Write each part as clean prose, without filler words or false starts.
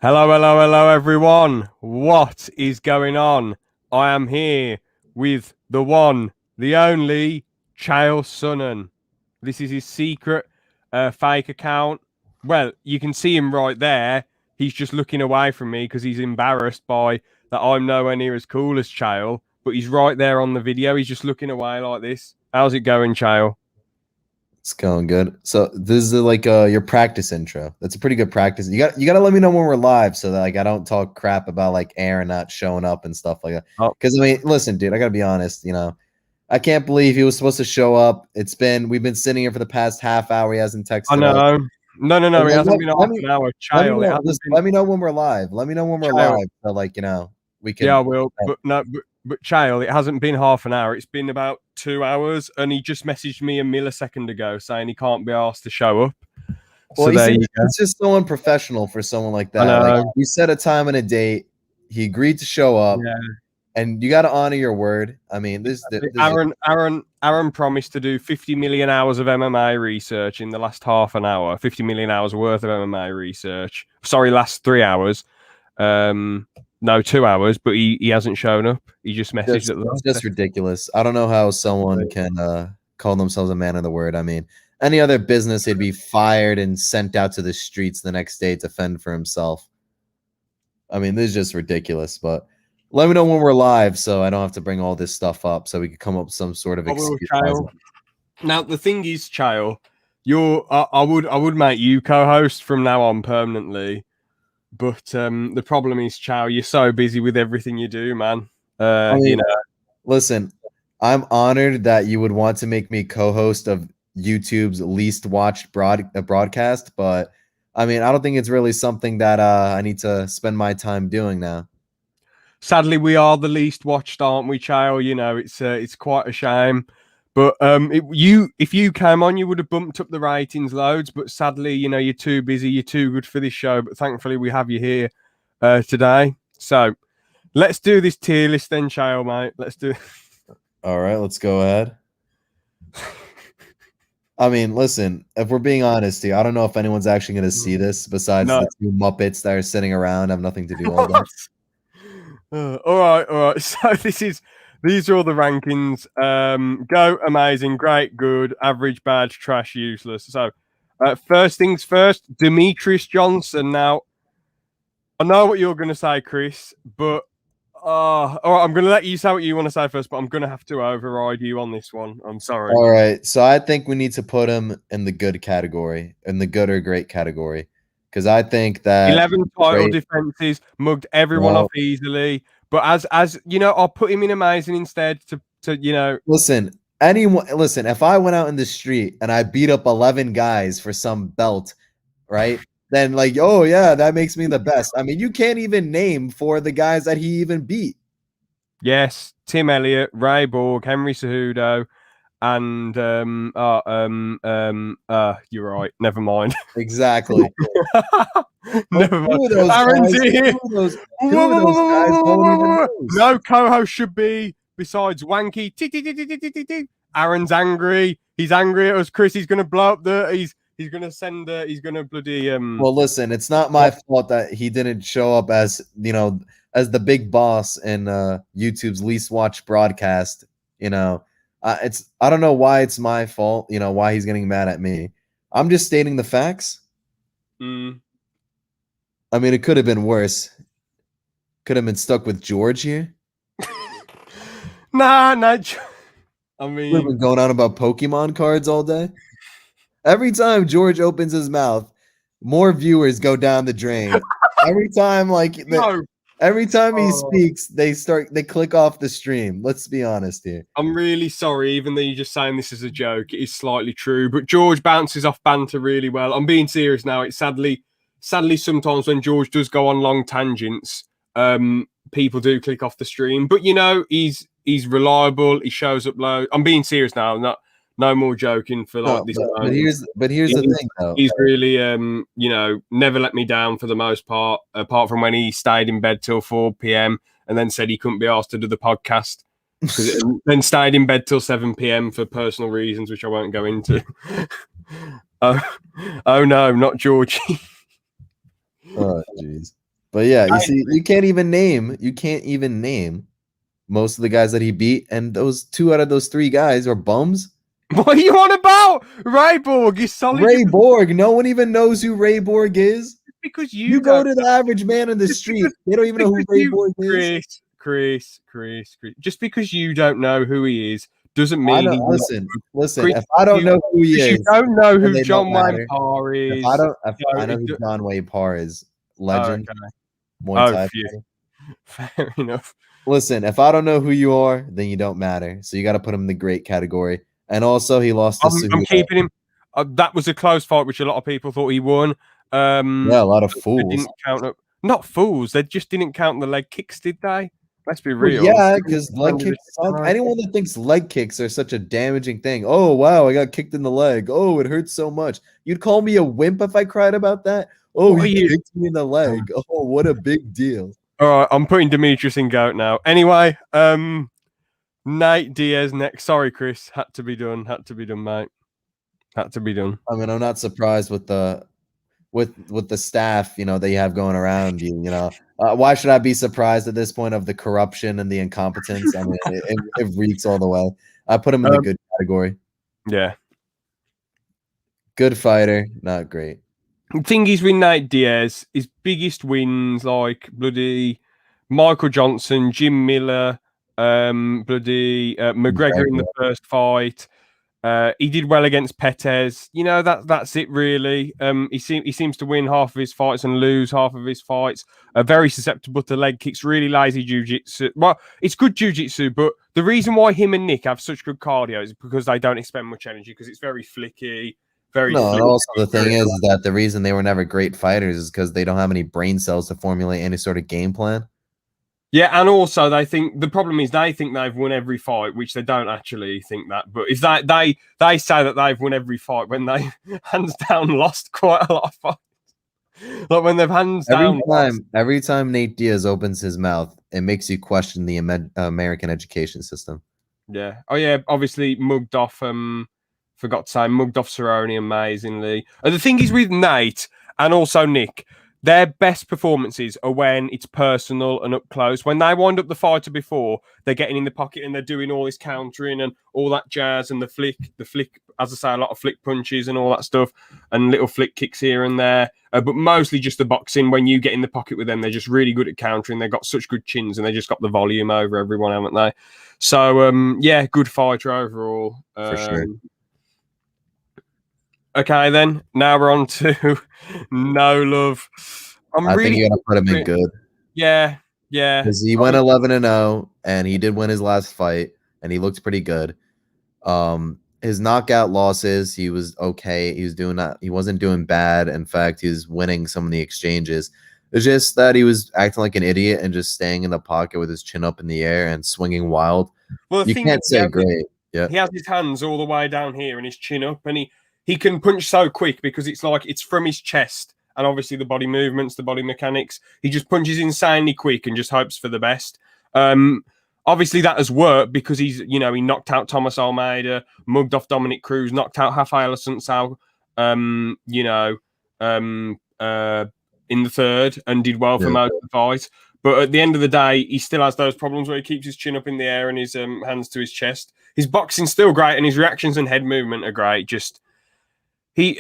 Hello, hello, hello, everyone. What is going on? I am here with the one, the only, Chael Sonnen. This is his secret fake account. Well, you can see him right there. He's just looking away from me because he's embarrassed by that I'm nowhere near as cool as Chael. But he's right there on the video. He's just looking away like this. How's it going, Chael? It's going good. So this is like your practice intro. That's a pretty good practice. You got to let me know when we're live so that like I don't talk crap about like Aaron not showing up and stuff like that. Because I mean, listen, dude, I gotta be honest. I can't believe he was supposed to show up. We've been sitting here for the past half hour. He hasn't texted. I know. Us. No. It hasn't been half an hour. Child, let me know when we're live. Let me know when we're live. So like we can. Yeah, I will. But Child, it hasn't been half an hour. It's been about 2 hours, and he just messaged me a millisecond ago saying he can't be asked to show up. Well, so it's just so unprofessional for someone like that. Like, you set a time and a date. He agreed to show up. Yeah. And you got to honor your word. I mean, this Aaron promised to do 50 million hours of MMA research in the last half an hour. 50 million hours worth of MMA research. Sorry, last 3 hours. No, 2 hours, but he hasn't shown up. He just messaged at the last. Just ridiculous. I don't know how someone can call themselves a man of the word. I mean, any other business, he'd be fired and sent out to the streets the next day to fend for himself. I mean, this is just ridiculous, but let me know when we're live so I don't have to bring all this stuff up so we could come up with some sort of excuse. Now, the thing is, Chael, I would make you co-host from now on permanently. But the problem is, Chow, you're so busy with everything you do, man. Listen, I'm honored that you would want to make me co-host of YouTube's least watched broadcast, but I mean, I don't think it's really something that I need to spend my time doing now. Sadly, we are the least watched, aren't we, Chow? It's quite a shame. But if you came on, you would have bumped up the ratings loads. But sadly, you're too busy. You're too good for this show. But thankfully, we have you here today. So let's do this tier list then, Chael, mate. Let's do it. All right, let's go ahead. I mean, listen, if we're being honest here, I don't know if anyone's actually going to see this besides the two Muppets that are sitting around. Have nothing to do all that. All right. So these are all the rankings. Go, amazing, great, good, average, bad, trash, useless. So, first things first, Demetrius Johnson. Now, I know what you're going to say, Chris, but all right, I'm going to let you say what you want to say first, but I'm going to have to override you on this one. I'm sorry. All right. So I think we need to put him in the good category, in the good or great category, because I think that 11 title defenses, mugged everyone off easily. But as you know, I'll put him in amazing instead to Listen, if I went out in the street and I beat up 11 guys for some belt, right? Then like, oh yeah, that makes me the best. I mean, you can't even name 4 of the guys that he even beat. Yes, Tim Elliott, Ray Borg, Henry Cejudo, and you're right. Never mind. Exactly. Never mind. Aaron's here. No co-host should be besides Wanky. Aaron's angry. He's angry at us, Chris. He's gonna blow up he's gonna send he's gonna bloody Well, listen, it's not my fault that he didn't show up as as the big boss in YouTube's least watched broadcast. I don't know why it's my fault, why he's getting mad at me. I'm just stating the facts. I mean, it could have been worse. Could have been stuck with George here. Nah. I mean, we've been going on about Pokemon cards all day. Every time George opens his mouth, more viewers go down the drain. Every time, every time he speaks, they click off the stream. Let's be honest here. I'm really sorry, even though you're just saying this as a joke, it is slightly true. But George bounces off banter really well. I'm being serious now. It's sadly, sometimes when George does go on long tangents, people do click off the stream. But he's reliable. He shows up low. I'm being serious now. No more joking for this. But here's the thing, though. He's really, never let me down for the most part, apart from when he stayed in bed till 4 p.m. and then said he couldn't be asked to do the podcast. Then stayed in bed till 7 p.m. for personal reasons, which I won't go into. Oh no, not Georgie. Oh, jeez. But yeah, you see, you can't even name most of the guys that he beat, and those 2 out of those 3 guys are bums. What are you on about? Ray Borg is solid. Ray Borg. No one even knows who Ray Borg is. Because you go to the average man in the street, they don't even know who Ray Borg is. Chris. Just because you don't know who he is doesn't mean. Listen. Chris, if I don't know who he is, you don't know who John Wayne Parr is. If I know who John Wayne Parr is, legend. Muay Thai. Fair enough. Listen, if I don't know who you are, then you don't matter. So you got to put him in the great category. And also, he lost to I'm keeping him. That was a close fight, which a lot of people thought he won. Yeah, a lot of fools. Didn't count not fools. They just didn't count the leg kicks, did they? Let's be real. Well, yeah, because leg kicks suck. Anyone that thinks leg kicks are such a damaging thing. Oh, wow, I got kicked in the leg. Oh, it hurts so much. You'd call me a wimp if I cried about that? Oh, he kicked me in the leg. Oh, what a big deal. All right, I'm putting Demetrius in goat now. Anyway, Nate Diaz next. Sorry, Chris. Had to be done, mate. Had to be done. I mean, I'm not surprised with the staff, that you have going around you. Why should I be surprised at this point of the corruption and the incompetence? I mean, it reeks all the way. I put him in the good category. Yeah, good fighter, not great. The thing is with Nate Diaz, his biggest wins like bloody Michael Johnson, Jim Miller, bloody McGregor in the first fight. He did well against Pettis. That's it really. He seems to win half of his fights and lose half of his fights. Very susceptible to leg kicks. Really lazy jiu-jitsu. Well, it's good jiu-jitsu, but the reason why him and Nick have such good cardio is because they don't expend much energy because it's very flicky. And also the thing is that the reason they were never great fighters is because they don't have any brain cells to formulate any sort of game plan. Yeah, and also they think the problem is they think they've won every fight, which they don't actually think that. But if they say that they've won every fight when they hands down lost quite a lot of fights. Like when they've hands down. Every time Nate Diaz opens his mouth, it makes you question the American education system. Yeah. Oh yeah. Obviously mugged off. Forgot to say mugged off Cerrone amazingly. The thing is with Nate and also Nick. Their best performances are when it's personal and up close. When they wind up the fighter before, they're getting in the pocket and they're doing all this countering and all that jazz and the flick, as I say, a lot of flick punches and all that stuff and little flick kicks here and there. But mostly just the boxing. When you get in the pocket with them, they're just really good at countering. They've got such good chins and they just got the volume over everyone, haven't they? So, yeah, good fighter overall. For sure. Okay, then. Now we're on to No Love. I think you got to put him in good. Yeah. Because he went 11-0, and he did win his last fight, and he looked pretty good. His knockout losses, he was okay. He was doing that. He wasn't doing bad. In fact, he was winning some of the exchanges. It's just that he was acting like an idiot and just staying in the pocket with his chin up in the air and swinging wild. Well, you can't say great. Yeah, he has his hands all the way down here and his chin up, and he can punch so quick because it's like it's from his chest and obviously the body movements, the body mechanics. He just punches insanely quick and just hopes for the best. Obviously that has worked because he knocked out Thomas Almeida, mugged off Dominic Cruz, knocked out Rafael Assunção, in the third and did well for most of the fight. But at the end of the day, he still has those problems where he keeps his chin up in the air and his hands to his chest. His boxing's still great and his reactions and head movement are great. Just he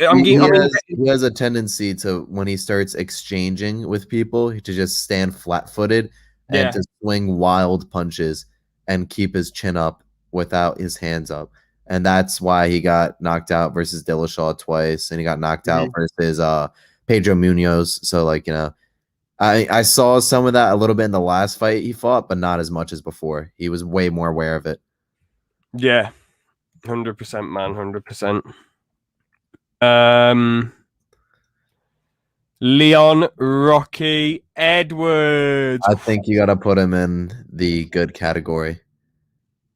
has a tendency to, when he starts exchanging with people, to just stand flat-footed and to swing wild punches and keep his chin up without his hands up. And that's why he got knocked out versus Dillashaw twice, and he got knocked out versus Pedro Munoz. So, I saw some of that a little bit in the last fight he fought, but not as much as before. He was way more aware of it. Yeah, 100%, man, 100%. Leon Rocky Edwards. I think you got to put him in the good category.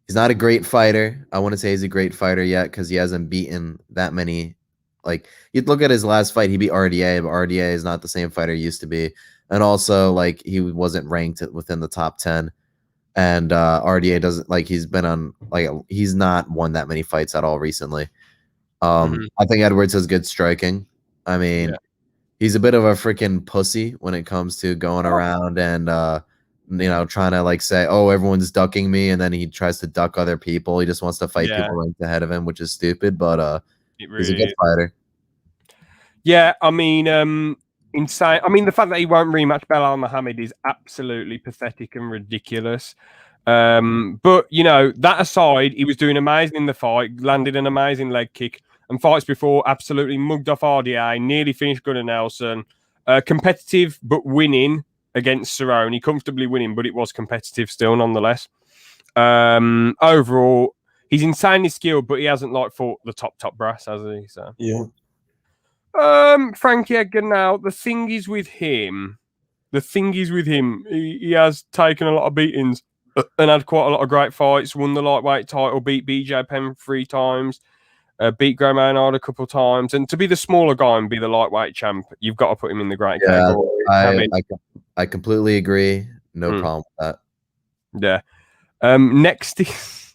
He's not a great fighter. I want to say he's a great fighter yet because he hasn't beaten that many. Like, you'd look at his last fight, he beat RDA, but RDA is not the same fighter he used to be. And also, he wasn't ranked within the top 10. And RDA doesn't, he's been on, he's not won that many fights at all recently. I think Edwards has good striking. I mean, he's a bit of a freaking pussy when it comes to going around and trying to like say, oh, everyone's ducking me, and then he tries to duck other people. He just wants to fight people ranked ahead of him, which is stupid, but he's a good fighter. Yeah, I mean, insane. I mean, the fact that he won't rematch Belal Muhammad is absolutely pathetic and ridiculous. But that aside, he was doing amazing in the fight, landed an amazing leg kick, and fights before absolutely mugged off RDA, nearly finished Gunnar Nelson. Competitive but winning against Cerrone, comfortably winning, but it was competitive still nonetheless. Overall, he's insanely skilled, but he hasn't fought the top brass, has he? So yeah. Frankie Edgar now, the thing is with him, he has taken a lot of beatings and had quite a lot of great fights, won the lightweight title, beat BJ Penn 3 times, beat Gray Maynard a couple of times, and to be the smaller guy and be the lightweight champ, you've got to put him in the great category. I completely agree. No problem with that. Yeah. Next is...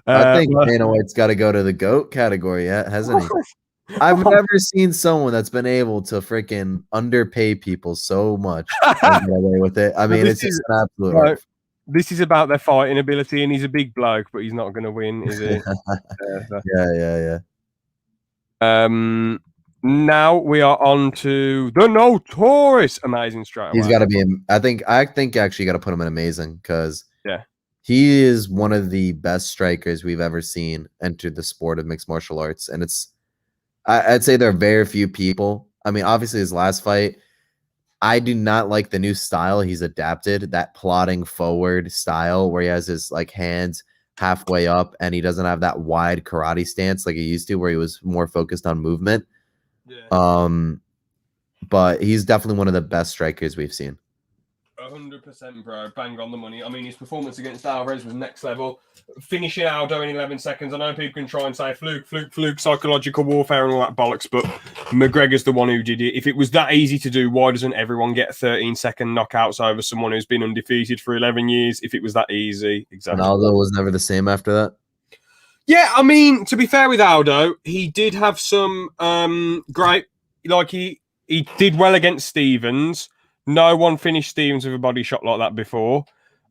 I think Dana White's got to go to the GOAT category, hasn't he? I've never seen someone that's been able to freaking underpay people so much and get away with it. I mean, it's just an absolute art. This is about their fighting ability, and he's a big bloke, but he's not going to win, is he? Yeah. Now we are on to the notorious Amazing Striker. He's got to be. I think actually got to put him in amazing because he is one of the best strikers we've ever seen enter the sport of mixed martial arts, and I'd say there are very few people. I mean, obviously his last fight, I do not like the new style he's adapted, that plodding forward style where he has his hands halfway up and he doesn't have that wide karate stance like he used to, where he was more focused on movement. Yeah. But he's definitely one of the best strikers we've seen. 100%, bro. Bang on the money. I mean, his performance against Alvarez was next level. Finishing Aldo in 11 seconds. I know people can try and say fluke, psychological warfare and all that bollocks, but McGregor's the one who did it. If it was that easy to do, why doesn't everyone get 13-second knockouts over someone who's been undefeated for 11 years? If it was that easy, exactly. And Aldo was never the same after that? Yeah, I mean, to be fair with Aldo, he did have some great... he did well against Stevens. No one finished Stevens with a body shot like that before.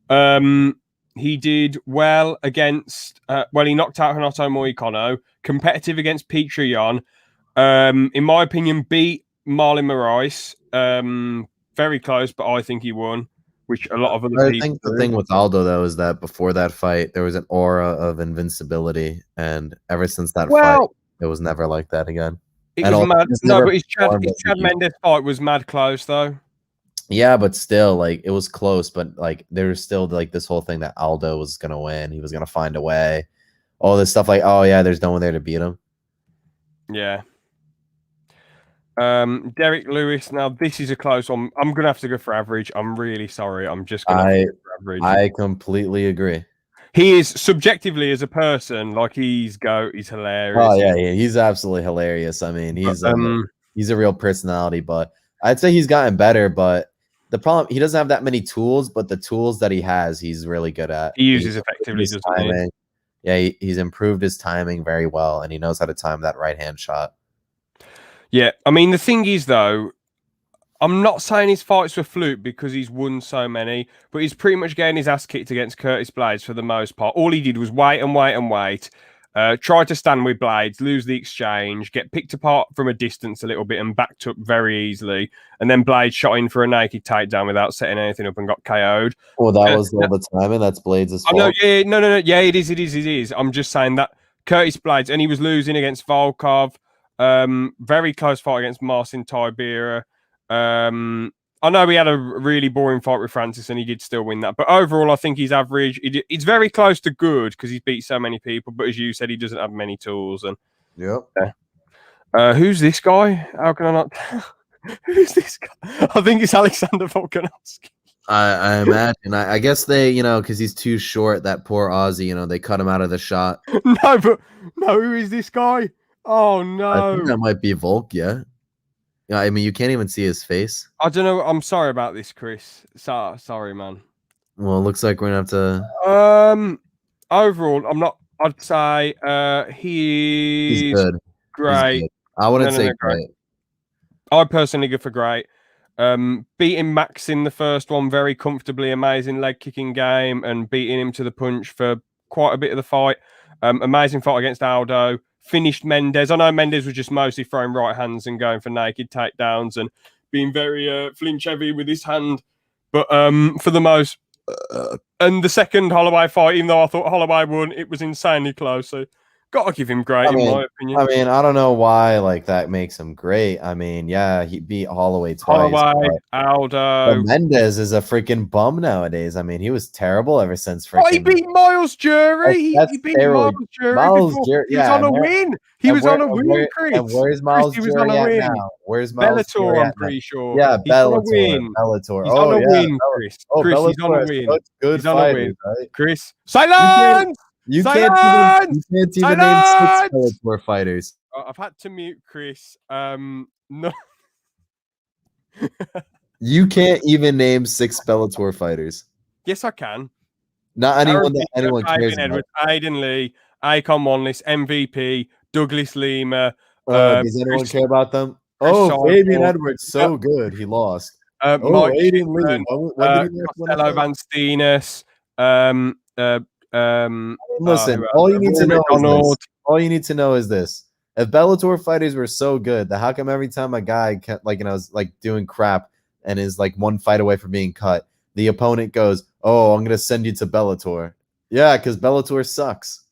He did well against... he knocked out Renato Moicano. Competitive against Petrion. In my opinion, beat Marlon Moraes. Very close, but I think he won, which a lot of other people... I think the thing with Aldo, though, is that before that fight, there was an aura of invincibility. And ever since that fight, it was never like that again. It was mad. No, but his Chad Mendes fight was mad close, though. Yeah, but still, it was close, but there was still this whole thing that Aldo was gonna win. He was gonna find a way. All this stuff there's no one there to beat him. Yeah. Derrick Lewis. Now this is a close one. I'm gonna have to go for average. I'm really sorry. I'm just gonna have to go for average. I completely agree. He is subjectively as a person, he's hilarious. Oh yeah, he's absolutely hilarious. I mean, he's a real personality, but I'd say he's gotten better, but the problem, he doesn't have that many tools, but the tools that he has, he's really good at. He uses effectively. Timing. Yeah, he's improved his timing very well, and he knows how to time that right-hand shot. Yeah, I mean, the thing is, though, I'm not saying his fights were fluke because he's won so many, but he's pretty much getting his ass kicked against Curtis Blades for the most part. All he did was wait and wait and wait. Try to stand with Blades, lose the exchange, get picked apart from a distance a little bit and backed up very easily. And then Blades shot in for a naked takedown without setting anything up and got KO'd. Well, that was all the time, and that's Blades' fault. No, yeah, it is. I'm just saying that Curtis Blades, and he was losing against Volkov. Very close fight against Marcin Tybura. I know he had a really boring fight with Francis and he did still win that. But overall, I think he's average. It's very close to good because he's beat so many people. But as you said, he doesn't have many tools. And who's this guy? How can I not? Who's this guy? I think it's Alexander Volkanovski. I imagine. I guess they, because he's too short, that poor Aussie, they cut him out of the shot. No, who is this guy? Oh, no. I think that might be Volk, yeah. Yeah, I mean, you can't even see his face. I don't know. I'm sorry about this, Chris. Sorry, man. Well, it looks like we're going to have to... Overall, I'm not... I'd say he's good. Great. He's good. I wouldn't say great. I personally go for great. Beating Max in the first one very comfortably, amazing leg kicking game, and beating him to the punch for quite a bit of the fight. Amazing fight against Aldo. Finished Mendes. I know Mendes was just mostly throwing right hands and going for naked takedowns and being very flinch heavy with his hand. But for the most, and the second Holloway fight, even though I thought Holloway won, it was insanely close. So got to give him great in my opinion. I don't know why like that makes him great. I mean, yeah, he beat Holloway twice. Holloway, But Aldo. Mendes is a freaking bum nowadays. I mean, he was terrible ever since freaking. Oh, he beat Miles Jury. He beat Miles Jury before. He was on a win. He was on a win, Chris. And where's Miles Jury at now? Where's Miles Jury Bellator, at I'm pretty sure. Yeah, he's on a win. Bellator. He's on a win, Chris. Chris, Bellator he's on a win. Good he's on a win. Right? Chris, silence! You silence! can't even name 6 Bellator fighters. I've had to mute Chris. No. You can't even name 6 Bellator fighters. Yes, I can. Not anyone that anyone cares about. Aiden Lee, Akon Wanless, MVP, Douglas Lima. Does anyone care about them? Fabian Edwards, so good. He lost. Aiden Lee. Costello Van Steenis. Listen, all you need to know is this. All you need to know is this. If Bellator fighters were so good, then how come every time a guy is like doing crap and is like one fight away from being cut, the opponent goes, "Oh, I'm gonna send you to Bellator." Yeah, because Bellator sucks.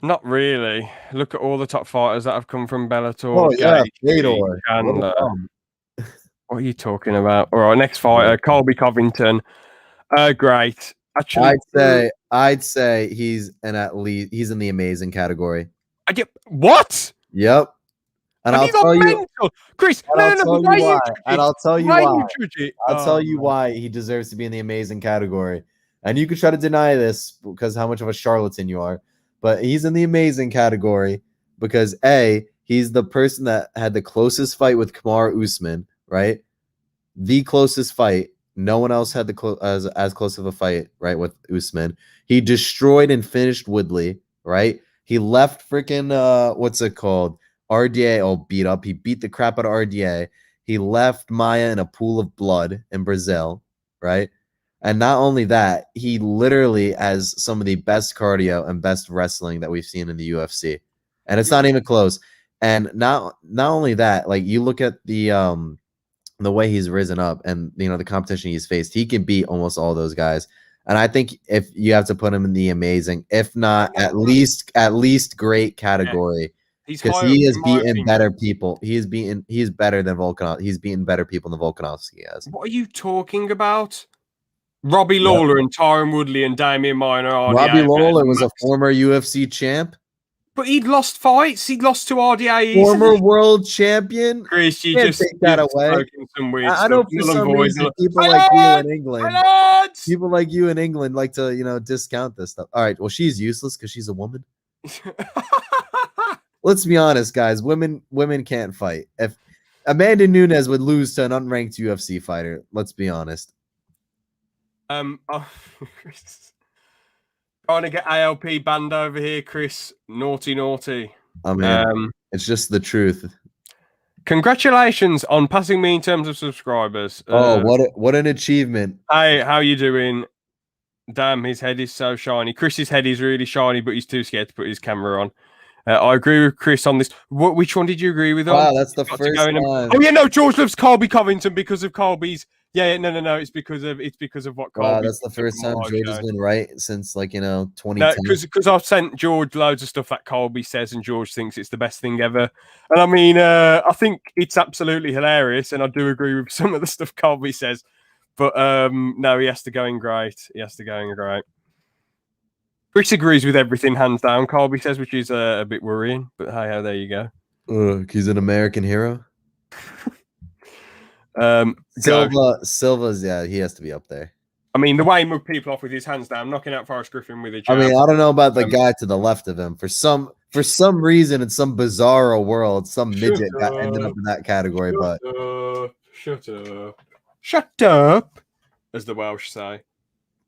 Not really. Look at all the top fighters that have come from Bellator. Oh yeah, Fedor. What are you talking about? All right, next fighter, Colby Covington. Great. Actually, I'd say he's in the amazing category. I get what? Yep. And I'll tell you, Chris. I'll tell you why he deserves to be in the amazing category. And you could try to deny this because how much of a charlatan you are, but he's in the amazing category because he's the person that had the closest fight with Kamaru Usman, right? The closest fight. No one else had as close of a fight, right, with Usman. He destroyed and finished Woodley, right? He left freaking what's it called? RDA all beat up. He beat the crap out of RDA. He left Maia in a pool of blood in Brazil, right? And not only that, he literally has some of the best cardio and best wrestling that we've seen in the UFC. And it's not even close. And not only that, like you look at the way he's risen up and the competition he's faced, he can beat almost all those guys. And I think if you have to put him in the amazing, if not at least great category, because he has beaten better people. He's better than Volkanovski. He's beaten better people than Volkanovski has. What are you talking about? Robbie Lawler and Tyron Woodley and Damian Moyer. Robbie Lawler was a former UFC champ. But he'd lost fights. He'd lost to RDA. Former world champion. Chris, you can't just take that away. Some weird I know for some reason people like you in England like to discount this stuff. All right, well she's useless because she's a woman. Let's be honest, guys. Women can't fight. If Amanda Nunes would lose to an unranked UFC fighter, let's be honest. Trying to get ALP banned over here, Chris. Naughty. I mean, it's just the truth. Congratulations on passing me in terms of subscribers. What an achievement. Hey, how you doing? Damn, his head is so shiny. Chris's head is really shiny, but he's too scared to put his camera on. I agree with Chris on this. Which one did you agree with? Wow, that's the first one. Oh yeah, no, George loves Colby Covington because of Colby's. Yeah, no. It's because of what Colby. Wow, that's the first time George has been right since 2010. No, because I've sent George loads of stuff that Colby says, and George thinks it's the best thing ever. And I mean, I think it's absolutely hilarious, and I do agree with some of the stuff Colby says. But no, he has to go in great. Chris agrees with everything, hands down. Colby says, which is a bit worrying. But hey, there you go. He's an American hero. Silva's he has to be up there. I mean, the way he moved people off with his hands down, knocking out Forrest Griffin with a jab. I mean, I don't know about the guy to the left of him. For some reason, in some bizarro world, some midget ended up in that category. Shut up, as the Welsh say.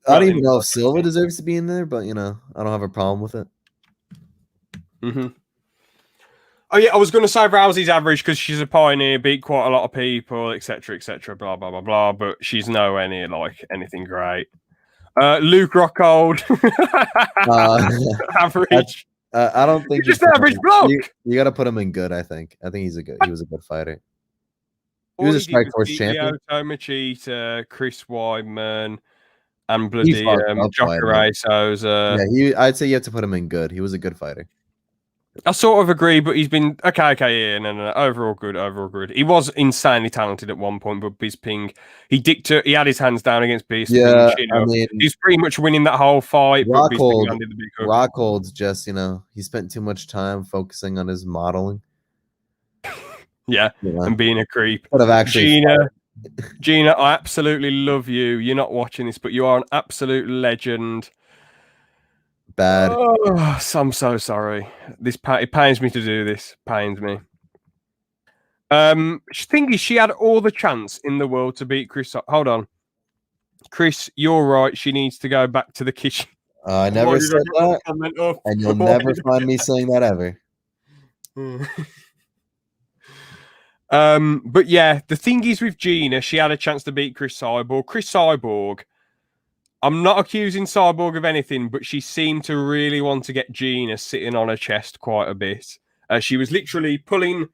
I don't even know if Silva deserves to be in there, but I don't have a problem with it. Oh yeah, I was going to say Rousey's average because she's a pioneer, beat quite a lot of people, etc., blah blah blah blah. But she's nowhere near like anything great. Luke Rockhold, Uh, average. I don't think He's just an average bloke. You got to put him in good. I think he was a good fighter. He was a Strikeforce champion. Lyoto Machida, Chris Weidman, and bloody Jacare Souza. Yeah, I'd say you have to put him in good. He was a good fighter. I sort of agree, but he's been okay. Yeah, no. Overall good. He was insanely talented at one point, but Bisping, he had his hands down against Bisping. Yeah, I mean, he's pretty much winning that whole fight. Rockhold's just, he spent too much time focusing on his modeling. Yeah, and being a creep. But I've actually Gina, I absolutely love you. You're not watching this, but you are an absolute legend. Bad. Oh, I'm so sorry. It pains me to do this. Pains me. Thing is, she had all the chance in the world to beat Chris. Hold on, Chris, you're right. She needs to go back to the kitchen. I never said that, and you'll never find me saying that ever. But yeah, the thing is with Gina, she had a chance to beat Chris Cyborg. I'm not accusing Cyborg of anything, but she seemed to really want to get Gina sitting on her chest quite a bit. She was literally pulling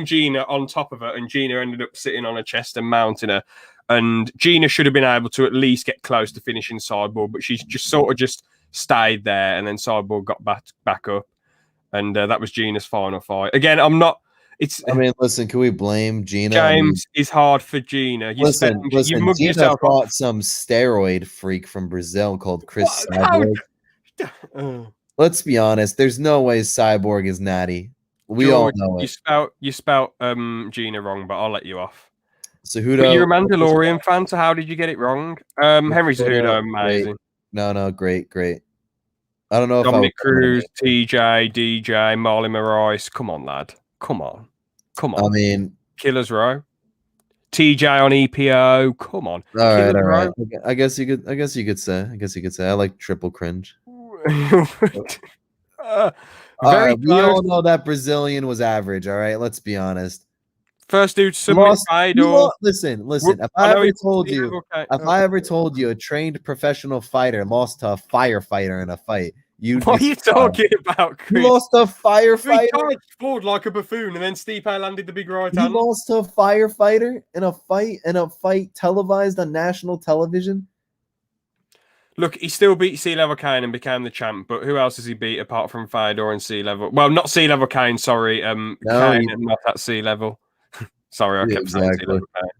Gina on top of her, and Gina ended up sitting on her chest and mounting her. And Gina should have been able to at least get close to finishing Cyborg, but she's just sort of stayed there, and then Cyborg got back up, and that was Gina's final fight. Again, I'm not. I mean, listen, can we blame Gina? James is hard for Gina. Listen, Gina fought some steroid freak from Brazil called Chris Cyborg. Let's be honest. There's no way Cyborg is natty. We all know it. You spelt Gina wrong, but I'll let you off. Cejudo. You're a Mandalorian fan, so how did you get it wrong? Henry Cejudo, amazing. No, great. I don't know Dominic Cruz, TJ, DJ, Marlon Moraes. Come on, lad. Come on. I mean, Killers Row. TJ on EPO. Come on. All right. I guess you could say. I like triple cringe. Very we all know that Brazilian was average. All right, let's be honest. First dude submit idol. Listen. If I ever told you a trained professional fighter lost to a firefighter in a fight, what are you talking about, Chris? You lost to a firefighter. He charged forward like a buffoon, and then Stipe landed the big right hand. He lost to a firefighter in a fight televised on national television. Look, he still beat Sea Level Kane and became the champ, but who else has he beat apart from Fedor and Sea Level? Well, not Sea Level Kane, sorry. Kane and not at Sea Level. Sorry, I kept saying Sea Level Kane.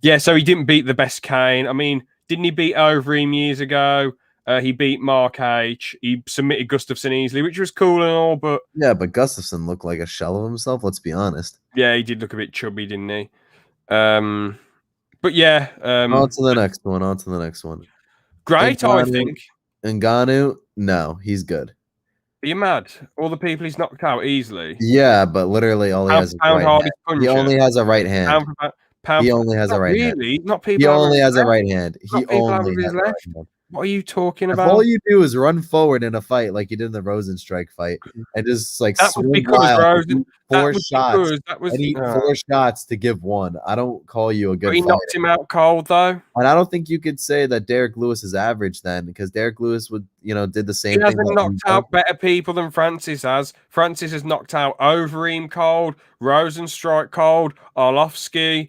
Yeah, so he didn't beat the best Kane. I mean, didn't he beat Overeem years ago? He beat Mark H. He submitted Gustafsson easily, which was cool and all, but... Yeah, but Gustafsson looked like a shell of himself, let's be honest. Yeah, he did look a bit chubby, didn't he? But yeah... on to the next one. Great, Ngannou, I think. Ngannou, no, he's good. Are you mad? All the people he's knocked out easily? Yeah, but literally all he has is right hand. He only has a right hand. He only has a right hand. Really? Not people. He only has a right hand. He only has a right hand. What are you talking about? All you do is run forward in a fight like you did in the Rosenstrike fight and just like swing wild, four shots and eat 4 shots to give 1. I don't call you a good fighter. He knocked him out cold though. And I don't think you could say that Derrick Lewis is average then, because Derrick Lewis did the same thing. He hasn't knocked out better people than Francis has. Francis has knocked out Overeem cold, Rosenstrike cold, Arlovsky,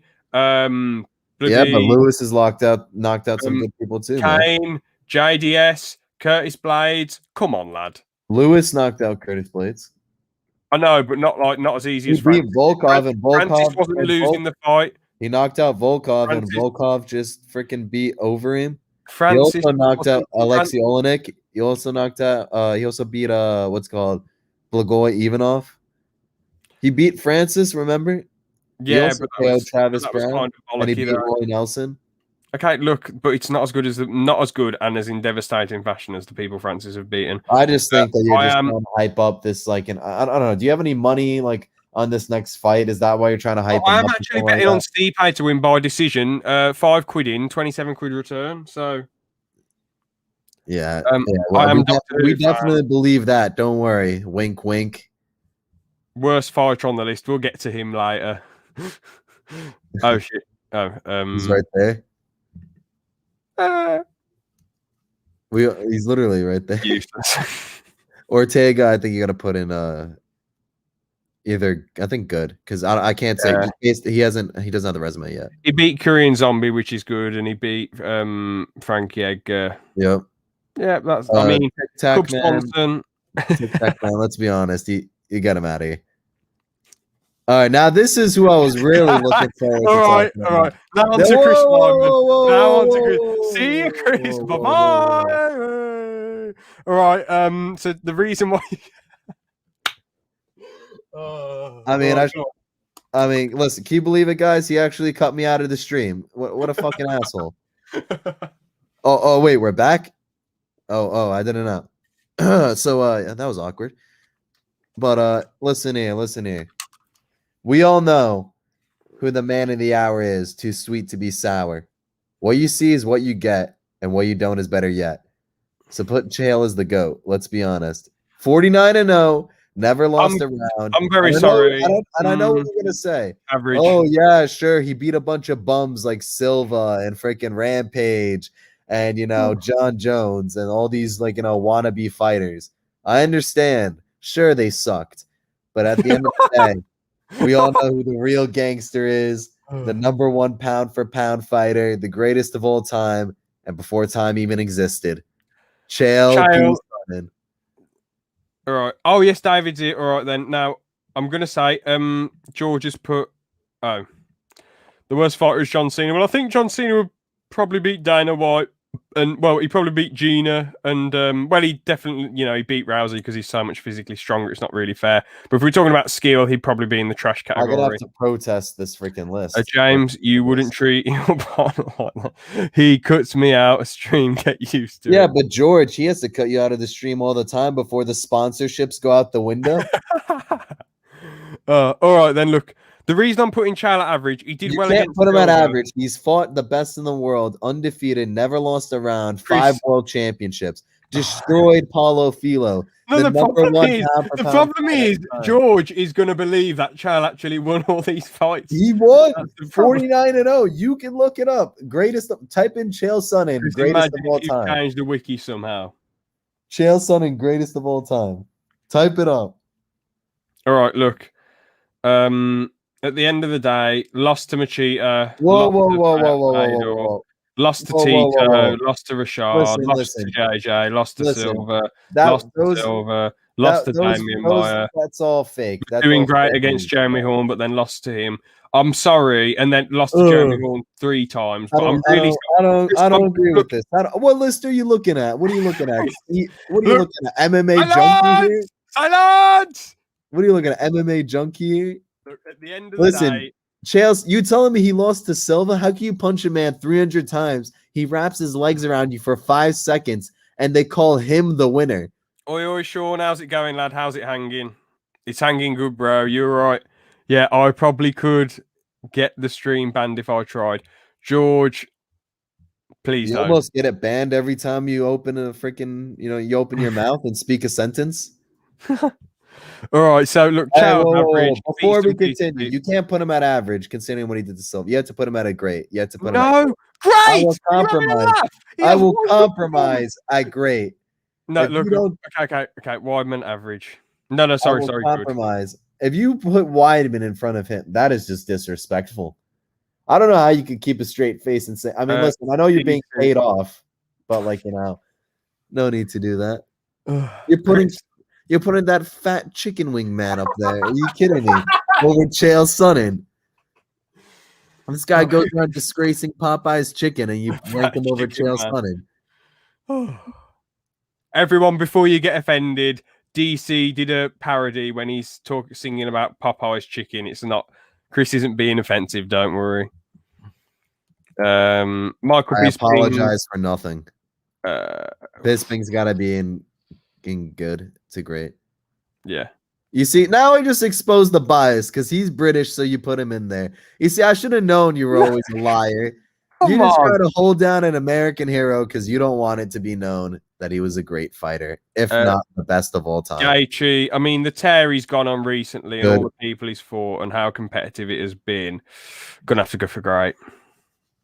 yeah, but Lewis has knocked out some good people too. Kane, JDS, Curtis Blades. Come on, lad. Lewis knocked out Curtis Blades. I know, but not as easy as Francis. Volkov and Volkov Francis wasn't losing the fight. He knocked out Volkov, and Volkov just freaking beat Overeem. He also knocked out Alexei Olenek. He also knocked out. He also beat Blagoy Ivanov. He beat Francis. Remember? Yeah, but that was Travis Brown, and he beat Roy Nelson. Okay, look, but it's not as good and as in devastating fashion as the people Francis have beaten. I just think that you're just trying to hype up this I don't know. Do you have any money on this next fight? Is that why you're trying to hype? I'm actually betting on Stipe to win by decision. £5 in, 27 quid return. So yeah, well, we definitely believe that. Don't worry. Wink, wink. worst fighter on the list. We'll get to him later. Oh shit! Oh, He's right there. uh, He's literally right there. useless. Ortega, I think you got to put in either. I think good because I can't say he doesn't have the resume yet. He beat Korean Zombie, which is good, and he beat Frankie Edgar. Yep. Yeah, that's. I mean, Cub Swanson. Tic-tac man. Let's be honest. You get him out of here. All right, now this is who I was really looking forward to. All right. Now on to Chris Weidman. Now on to Chris. See you, Chris. Bye-bye. All right. So the reason why. I mean, listen. Can you believe it, guys? He actually cut me out of the stream. What a fucking asshole. Oh, wait, we're back. Oh, I didn't know. So that was awkward. But listen here. We all know who the man of the hour is. Too sweet to be sour. What you see is what you get, and what you don't is better yet. So put Chael as the GOAT. Let's be honest. 49-0, never lost a round. I'm very sorry. I know what you're gonna say. Average. Oh yeah, sure. He beat a bunch of bums like Silva and freaking Rampage and John Jones and all these wannabe fighters. I understand. Sure, they sucked, but at the end of the day. We all know who the real gangster is, the #1 pound-for-pound fighter, the greatest of all time, and before time even existed. Chael. All right. Oh, yes, David's here. All right, then. Now, I'm going to say George has put... the worst fighter is John Cena. Well, I think John Cena would probably beat Dana White. And, well, he probably beat Gina. And, he definitely, he beat Rousey because he's so much physically stronger. It's not really fair. But if we're talking about skill, he'd probably be in the trash category. I'm going to have to protest this freaking list. James, you wouldn't treat your partner like that. He cuts me out of stream. Get used to it. Yeah, but George, he has to cut you out of the stream all the time before the sponsorships go out the window. All right, then, look. The reason I'm putting Chael at average, he did well. You can't put him at average. He's fought the best in the world, undefeated, never lost a round, 5 world championships, destroyed Paulo Filo. No, the problem is George is going to believe that Chael actually won all these fights. He won 49-0. You can look it up. Greatest. Type in Chael Sonnen, greatest of all time. Change the wiki somehow. Chael Sonnen, greatest of all time. Type it up. All right, look. At the end of the day, lost to Machida. Whoa. Lost to Tito, lost to Rashad, lost to JJ, lost to Silva, lost to Damian Moyer. That's all fake. That's doing great against Jeremy Horn, but then lost to him. I'm sorry, and then lost to Jeremy Horn 3 times. But I don't agree with this. What list are you looking at? What are you looking at? What are you looking at? MMA junkie here? Silence! What are you looking at? MMA junkie here? At the end of the day, Chael, you telling me he lost to Silva? How can you punch a man 300 times? He wraps his legs around you for 5 seconds, and they call him the winner. Oi, Sean, how's it going, lad? How's it hanging? It's hanging good, bro. You're right. Yeah, I probably could get the stream banned if I tried. George, please don't. You almost get it banned every time you open a freaking, you open your mouth and speak a sentence. All right, so look, average. Before we continue, you can't put him at average considering what he did to Silva. You have to put him at a great. You have to put him at great. I will compromise. I will compromise at great. No, look. Okay. Weidman average. No, sorry. Compromise. Good. If you put Weidman in front of him, that is just disrespectful. I don't know how you could keep a straight face and say. I mean, listen. I know you're being paid off, but no need to do that. You're putting that fat chicken wing man up there. Are you kidding me? Over Chael Sonnen. This guy goes around disgracing Popeye's chicken, and you rank him over Chael Sonnen. Everyone, before you get offended, DC did a parody when he's singing about Popeye's chicken. It's not. Chris isn't being offensive. Don't worry. Michael, I apologize for nothing. Bisping's got to be in good to great. Yeah. You see, now I just exposed the bias because he's British, so you put him in there. You see, I should have known you were always a liar. You just try to hold down an American hero because you don't want it to be known. that he was a great fighter, if Uh, not the best of all time. Gaethje, I mean, the tear he's gone on recently and Good. all the people he's fought and how competitive it has been. Gonna have to go for great.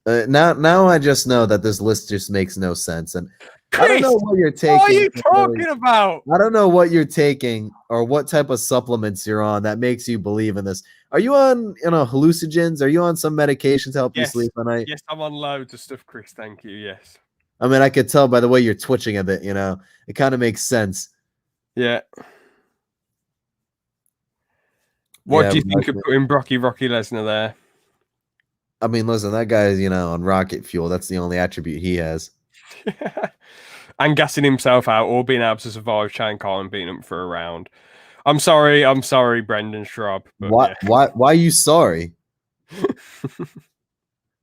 Now I just know that this list just makes no sense, and Chris, I don't know what you're taking. what are you talking about? I don't know what you're taking or what type of supplements you're on that makes you believe in this. Are you on, hallucinogens? Are you on some medication to help you sleep at night? Yes, I'm on loads of stuff, Chris. Thank you. Yes. I mean, I could tell by the way you're twitching a bit. It kind of makes sense. Yeah. What do you think of putting Rocky Lesnar there? I mean, listen, that guy is, on rocket fuel. That's the only attribute he has. And gassing himself out or being able to survive Shane Carlin beating him for a round. I'm sorry, Brendan Schraub. Why are you sorry?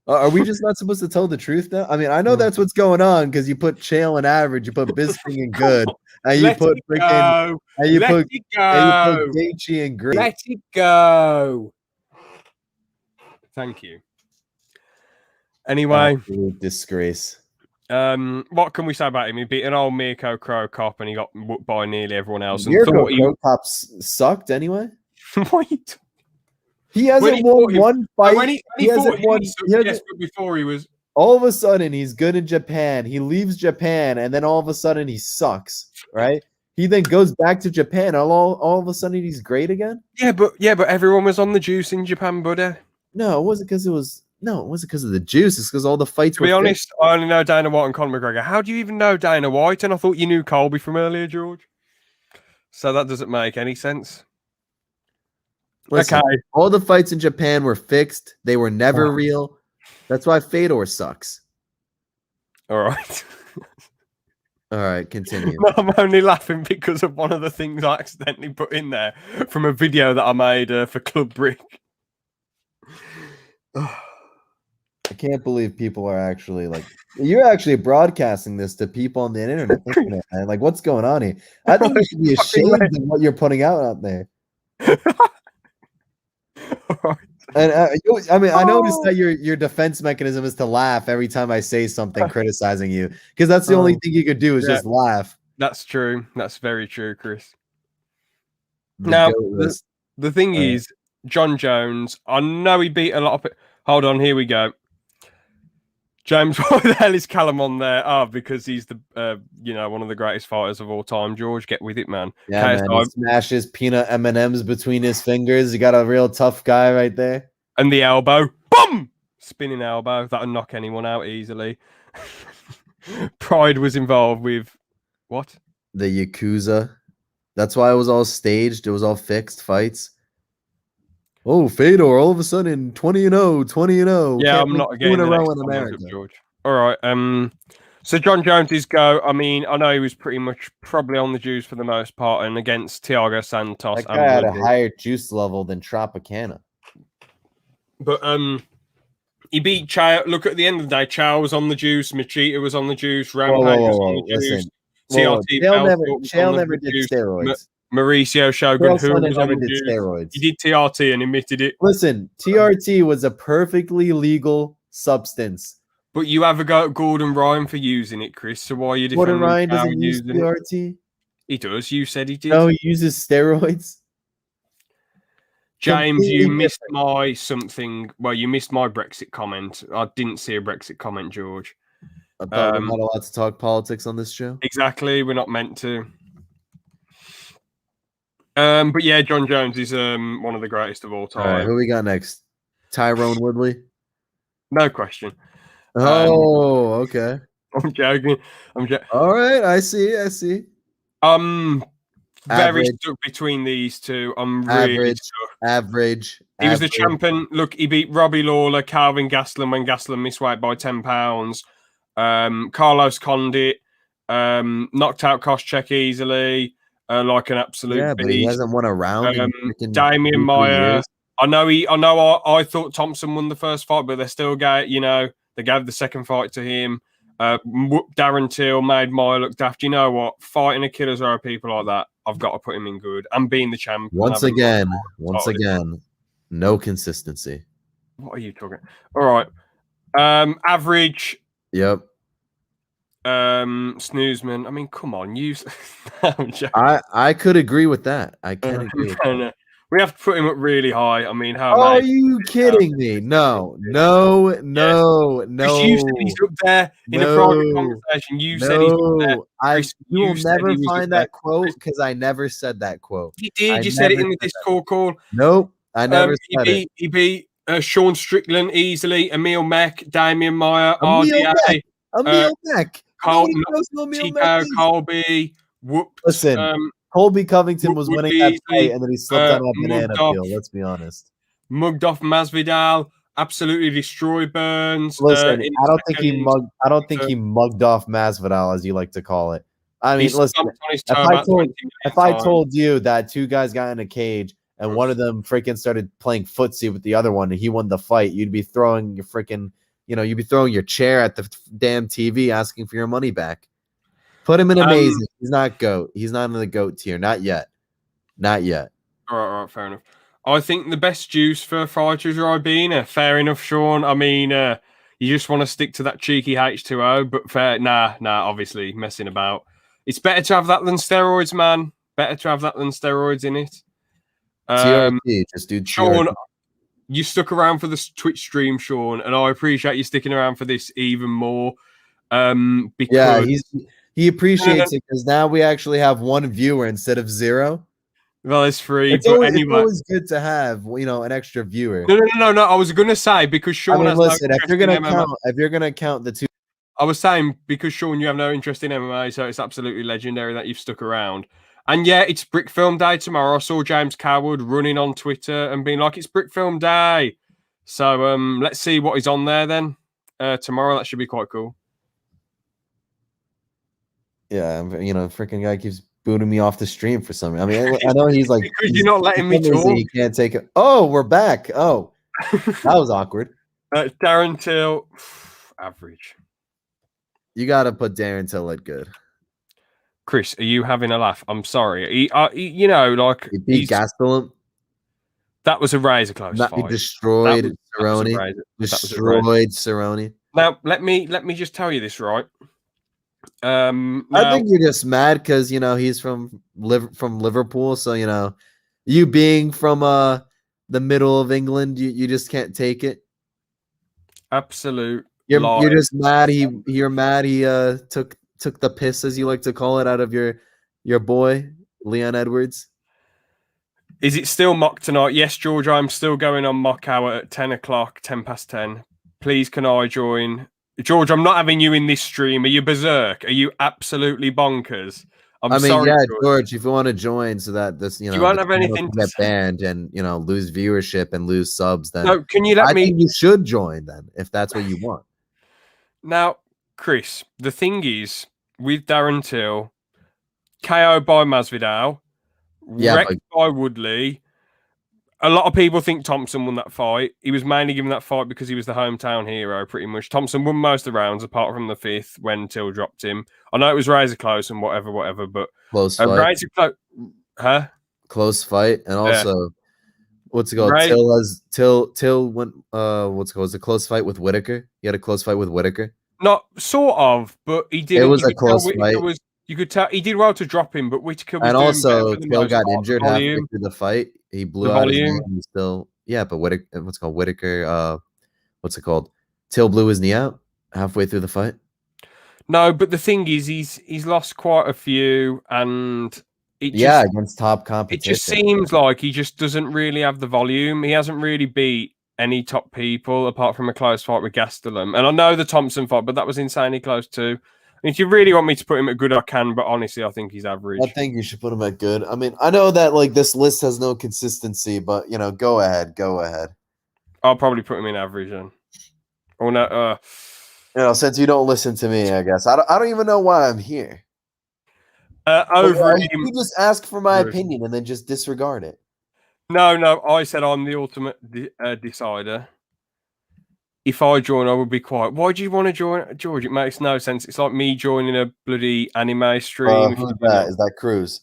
Are we just not supposed to tell the truth now? I mean, I know that's what's going on because you put Chael and average, you put Bisping and good, and you put freaking, and you put Gaethje and great. Let it go. Thank you. Anyway, absolute disgrace. What can we say about him? He beat an old Mirko Cro Cop and he got whooped by nearly everyone else. Mirko Cro Cop sucked anyway. What? He hasn't won one fight. He hasn't won. Yes, but before he was. All of a sudden, he's good in Japan. He leaves Japan, and then all of a sudden, he sucks. Right? He then goes back to Japan. And all of a sudden, he's great again. Yeah, but everyone was on the juice in Japan, buddy. No, it wasn't because it wasn't because of the juice. It's because all the fights were. To be honest, I only know Dana White and Conor McGregor. How do you even know Dana White? And I thought you knew Colby from earlier, George. So that doesn't make any sense. Listen, okay. All the fights in Japan were fixed. They were never real. That's why Fedor sucks. All right. All right, continue. No, I'm only laughing because of one of the things I accidentally put in there from a video that I made for Club Brick. I can't believe people are actually you're actually broadcasting this to people on the internet. Man. Like, what's going on here? I think you should be ashamed of what you're putting out there. Right. And I noticed that your defense mechanism is to laugh every time I say something criticizing you, because that's the only thing you could do is just laugh. That's true. That's very true, Chris. Now, the thing is, John Jones, I know he beat a lot of it. Hold on, here we go. James, why the hell is Callum on there? Because he's the one of the greatest fighters of all time. George, get with it, man. Yeah, man. He smashes peanut M&Ms between his fingers. You got a real tough guy right there. And the elbow, boom, spinning elbow that'll knock anyone out easily. Pride was involved with what? The Yakuza. That's why it was all staged. It was all fixed fights. Oh, Fedor, all of a sudden 20-0, 20-0. Yeah, I'm not again in a row in America. George. All right. So John Jones's go. I mean, I know he was pretty much probably on the juice for the most part, and against Thiago Santos. That guy had a higher juice level than Tropicana. But he beat Chow. Look, at the end of the day, Chow was on the juice. Machida was on the juice. Rampage was on the juice. Chael never did steroids. Mauricio Shogun, who was on the juice. Steroids. He did TRT and admitted it. Listen, TRT was a perfectly legal substance. But you have a go at Gordon Ryan for using it, Chris. So why are you defending Gordon Ryan doesn't use TRT? He does. You said he did. No, he uses steroids. James, you missed my something. Well, you missed my Brexit comment. I didn't see a Brexit comment, George. I thought we're not allowed to talk politics on this show. Exactly. We're not meant to. But yeah, John Jones is one of the greatest of all time. All right, who we got next? Tyrone Woodley? No question. Oh, okay. I'm joking. All right, I see. Very stuck between these two. I'm really stuck. Average. He was the champion. Look, he beat Robbie Lawler, Calvin Gastelum when Gastelum missed weight by 10 pounds. Carlos Condit knocked out Koscheck easily. Like an absolute beast. But he hasn't won a round. Damian Moyer. I thought Thompson won the first fight, but they still they gave the second fight to him. Darren Till made Moyer look daft. You know what? Fighting a killer's row of people like that, I've got to put him in good. And being the champion. Once again, no consistency. What are you talking? All right. Average. Yep. Snoozman. I mean, come on, use. No, I'm joking. I could agree with that. I can agree with that. No. We have to put him up really high. I mean, how Are amazing you kidding me? No. Because you said he's up there in a private conversation. You said he's up there. Chris, You will never he was find up there. that quote because I never said that quote. You did. You said it in the Discord call. Nope, I never said it. He beat Sean Strickland easily. Emil Meck, Damian Moyer, RDA, Emil Meck. Chico, Colby, whoops. Listen, Colby Covington was winning that fight, and then he slipped on a banana peel. Let's be honest. Mugged off Masvidal. Absolutely destroyed Burns. Listen, I don't think he mugged off Masvidal, as you like to call it. I mean, listen, if I told you that two guys got in a cage and one of them freaking started playing footsie with the other one and he won the fight, you'd be throwing your freaking, you'd be throwing your chair at the damn TV asking for your money back. Put him in amazing. He's not GOAT. He's not in the GOAT tier. Not yet. Not yet. All right, fair enough. I think the best juice for fighters are Ibina. Fair enough, Sean. I mean, you just want to stick to that cheeky H2O, but fair. Nah, obviously, messing about. It's better to have that than steroids, man. Better to have that than steroids in it. TRT, just do TRT. Sean, you stuck around for the Twitch stream, Sean, and I appreciate you sticking around for this even more. Because he appreciates it because now we actually have one viewer instead of 0. Well, it's free. It's always good to have, an extra viewer. No. I was gonna say because Sean. Listen, if you're gonna count the two, I was saying because Sean, you have no interest in MMA, so it's absolutely legendary that you've stuck around. And yeah, it's Brick Film Day tomorrow. I saw James Coward running on Twitter and being like, "It's Brick Film Day." So let's see what is on there then tomorrow. That should be quite cool. Yeah, freaking guy keeps booting me off the stream for some reason. I mean, I know he's like because you're not letting me talk. He can't take it. Oh, we're back. Oh, that was awkward. Darren Till, average. You got to put Darren Till at good. Chris, are you having a laugh? I'm sorry. He beat Gastelum. That was a razor close fight. He destroyed Cerrone. Destroyed Cerrone. Now let me just tell you this, right? I think you're just mad because he's from Liverpool, so you being from the middle of England, you just can't take it. Absolute. You're just mad. You're mad. He took the piss, as you like to call it, out of your boy Leon Edwards. Is it still mock tonight? Yes, George. I'm still going on mock hour at 10 o'clock, 10 past 10. Please, can I join? George, I'm not having you in this stream. Are you berserk? Are you absolutely bonkers? I'm sorry, George, if you want to join so that this, you won't have anything to get banned and lose viewership and lose subs, then no, can you let me? I think you should join then if that's what you want. Now, Chris, the thing is with Darren Till, KO by Masvidal, wrecked by Woodley. A lot of people think Thompson won that fight. He was mainly given that fight because he was the hometown hero, pretty much. Thompson won most of the rounds, apart from the 5th when Till dropped him. I know it was razor close and whatever, but close fight. Close fight, and also what's it called? Till went. What's it called? It was a close fight with Whitaker. He had a close fight with Whitaker. Not sort of, but he did. It was a close fight. You could tell he did well to drop him, but Whitaker was and also Till got injured halfway through the fight. He blew out his knee. He still, but Whitaker, what's it called? Whitaker, what's it called? Till blew his knee out halfway through the fight. No, but the thing is, he's lost quite a few, and against top competition. It just seems like he just doesn't really have the volume. He hasn't really beat any top people apart from a close fight with Gastelum. And I know the Thompson fight, but that was insanely close too. If you really want me to put him at good, I can, but honestly, I think he's average. I think you should put him at good. I mean, I know that this list has no consistency, but go ahead. I'll probably put him in average then. Or no, since you don't listen to me, I guess I don't even know why I'm here. You just ask for my opinion and then just disregard it. No, I said I'm the ultimate decider. If I join, I would be quiet. Why do you want to join, George? It makes no sense. It's like me joining a bloody anime stream. Who's that? Is that Cruz?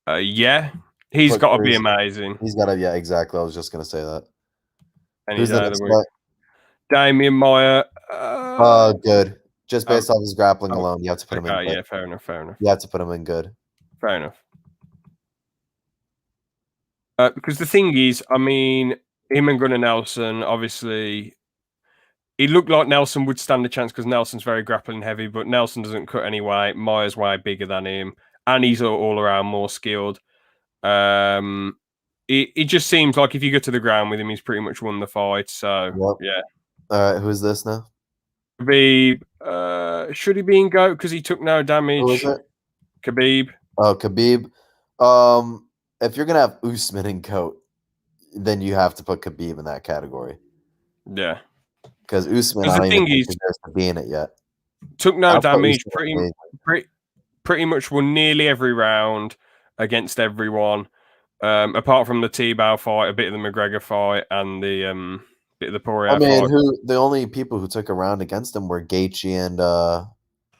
Yeah. He's got to be amazing. He's got to, yeah, exactly. I was just going to say that. Who's that? Damian Moyer. Good. Just based off his grappling alone, you have to put him in good. Yeah, fair enough. You have to put him in good. Fair enough. Because the thing is, I mean, him and Gunnar Nelson, obviously, it looked like Nelson would stand a chance because Nelson's very grappling heavy, but Nelson doesn't cut any weight. Moyer's way bigger than him, and he's all around more skilled. It just seems like if you go to the ground with him, he's pretty much won the fight. So, yeah. All right, who's this now? Khabib, should he be in GOAT because he took no damage? Who is it? Khabib. Oh, Khabib. If you're gonna have Usman in GOAT, then you have to put Khabib in that category. Yeah. Because Usman, I don't even think deserves to be in it yet. Took no damage, pretty much won nearly every round against everyone. Apart from the T-Bow fight, a bit of the McGregor fight, and the bit of the Poirier fight. I mean, the only people who took a round against him were Gaethje and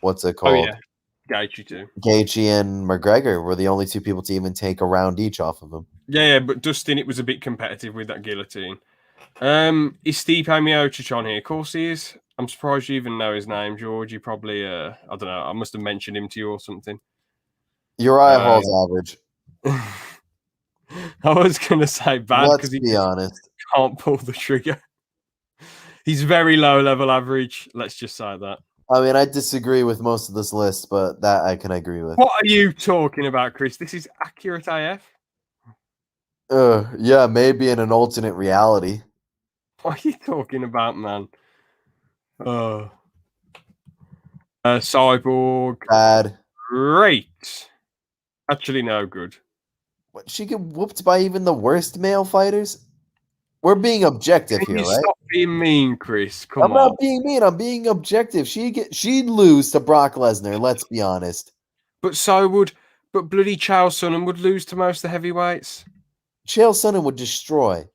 what's it called? Oh yeah, Gaethje too. Gaethje and McGregor were the only two people to even take a round each off of him. Yeah, but Dustin, it was a bit competitive with that guillotine. Is Stipe Miocic on here? Of course he is. I'm surprised you even know his name, George. You probably, I don't know. I must have mentioned him to you or something. Uriah Hall's average. I was going to say bad because he honest. Can't pull the trigger. He's very low level average. Let's just say that. I mean, I disagree with most of this list, but that I can agree with. What are you talking about, Chris? This is accurate AF. Yeah, maybe in an alternate reality. What are you talking about, man? Cyborg. Bad. Great. Actually, no good. What, she get whooped by even the worst male fighters? We're being objective here, right? Stop being mean, Chris. Come on. I'm not being mean. I'm being objective. She'd lose to Brock Lesnar. Let's be honest. But bloody Chael Sonnen would lose to most of the heavyweights. Chael Sonnen would destroy.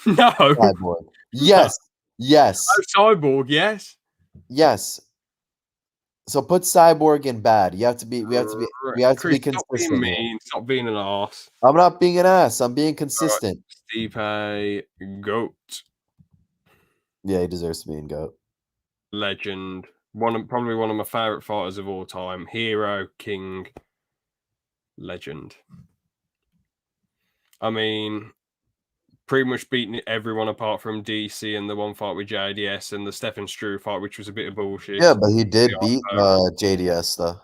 No. Cyborg. Yes. No. Yes. Oh, Cyborg. Yes. Yes. So put Cyborg in bad. We have to be Chris, consistent. Stop being mean. Stop being an ass. I'm not being an ass. I'm being consistent. Stipe GOAT. Yeah, he deserves to be in GOAT. Legend. Probably one of my favorite fighters of all time. Hero, king, legend. I mean, pretty much beating everyone apart from DC and the one fight with JDS and the Stephen Struve fight, which was a bit of bullshit. Yeah, but he did beat JDS though.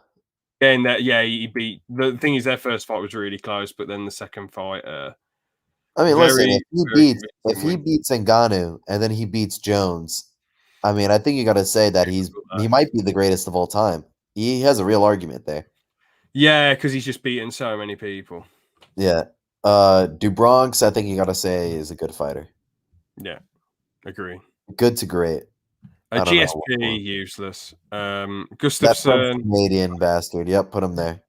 Yeah, and he beat. The thing is, their first fight was really close, but then the second fight. I mean, listen, if he beats Ngannou and then he beats Jones, I mean, I think you got to say that he might be the greatest of all time. He has a real argument there. Yeah, because he's just beaten so many people. Yeah. DuBronx, I think you got to say is a good fighter. Yeah, agree. Good to great. GSP useless. Gustafsson, Canadian bastard. Yep, put him there.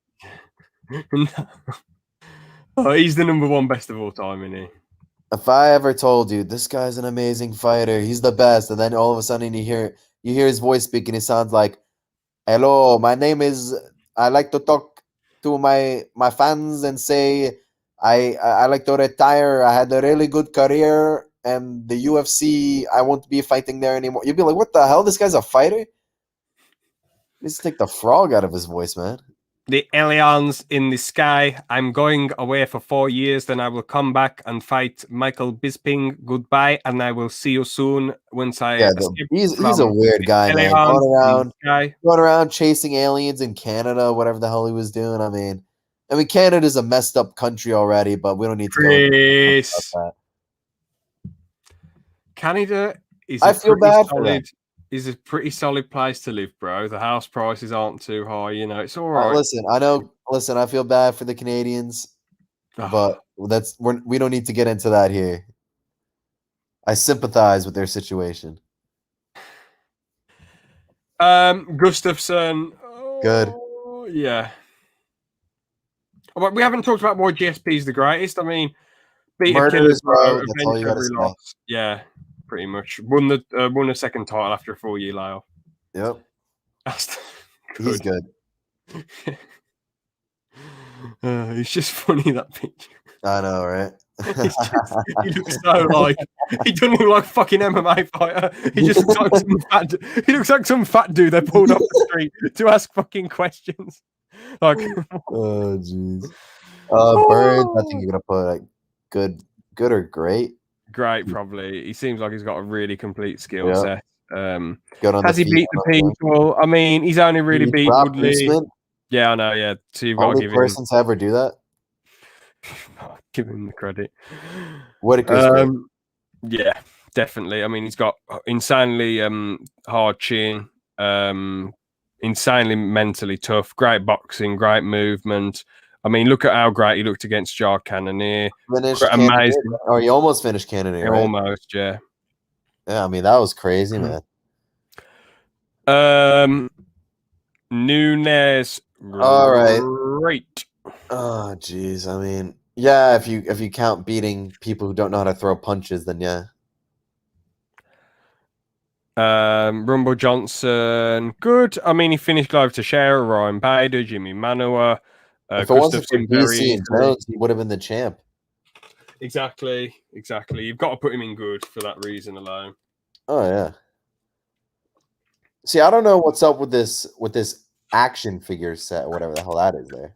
Oh, he's the number one best of all time, isn't he? If I ever told you this guy's an amazing fighter, he's the best, and then all of a sudden you hear his voice speaking, it sounds like, "Hello, my name is. I like to talk to my fans and say I like to retire. I had a really good career, and the UFC, I won't be fighting there anymore." You'd be like, "What the hell? This guy's a fighter?" Just take the frog out of his voice, man. The aliens in the sky. I'm going away for 4 years. Then I will come back and fight Michael Bisping. Goodbye, and I will see you soon. Once I he's a weird guy, man. Going around chasing aliens in Canada, whatever the hell he was doing. I mean, Canada's a messed up country already, but we don't need to go about that. Canada is. I feel bad for them. Is a pretty solid place to live, bro. The house prices aren't too high, it's all right. Listen, I feel bad for the Canadians, but we don't need to get into that here. I sympathize with their situation. Gustafsson. Good. Yeah. But we haven't talked about why GSP's the greatest. I mean, beat a killer, bro. That's all you gotta say. Yeah. Pretty much won a second title after a 4-year layoff. Yep, he's good. It's just funny, that picture. I know, right? He looks so like he doesn't look like a fucking MMA fighter. He just looks like some fat dude they pulled off the street to ask fucking questions. Like, oh jeez. Burns, I think you're gonna put like good or great. Great, probably. He seems like he's got a really complete skill Yeah. set. Has he beat the people? I mean, he's only really beat Woodley. Yeah, I know. Yeah, so you've got to give person to ever do that. Give him the credit. Whitaker's yeah, definitely. I mean, he's got insanely hard chin, insanely mentally tough, great boxing, great movement. I mean, look at how great he looked against Jar Cannonier. Amazing. Or he almost finished Cannonier, right? Almost, yeah. Yeah, I mean, that was crazy, man. Nunes. All right. Great. Oh, jeez. I mean, yeah, if you count beating people who don't know how to throw punches, then yeah. Rumble Johnson, good. I mean, he finished live to Share, Ryan Bader, Jimmy Manua. If it wasn't for BC and Jones, he would have been the champ. Exactly. You've got to put him in good for that reason alone. Oh yeah. See, I don't know what's up with this action figure set or whatever the hell that is there.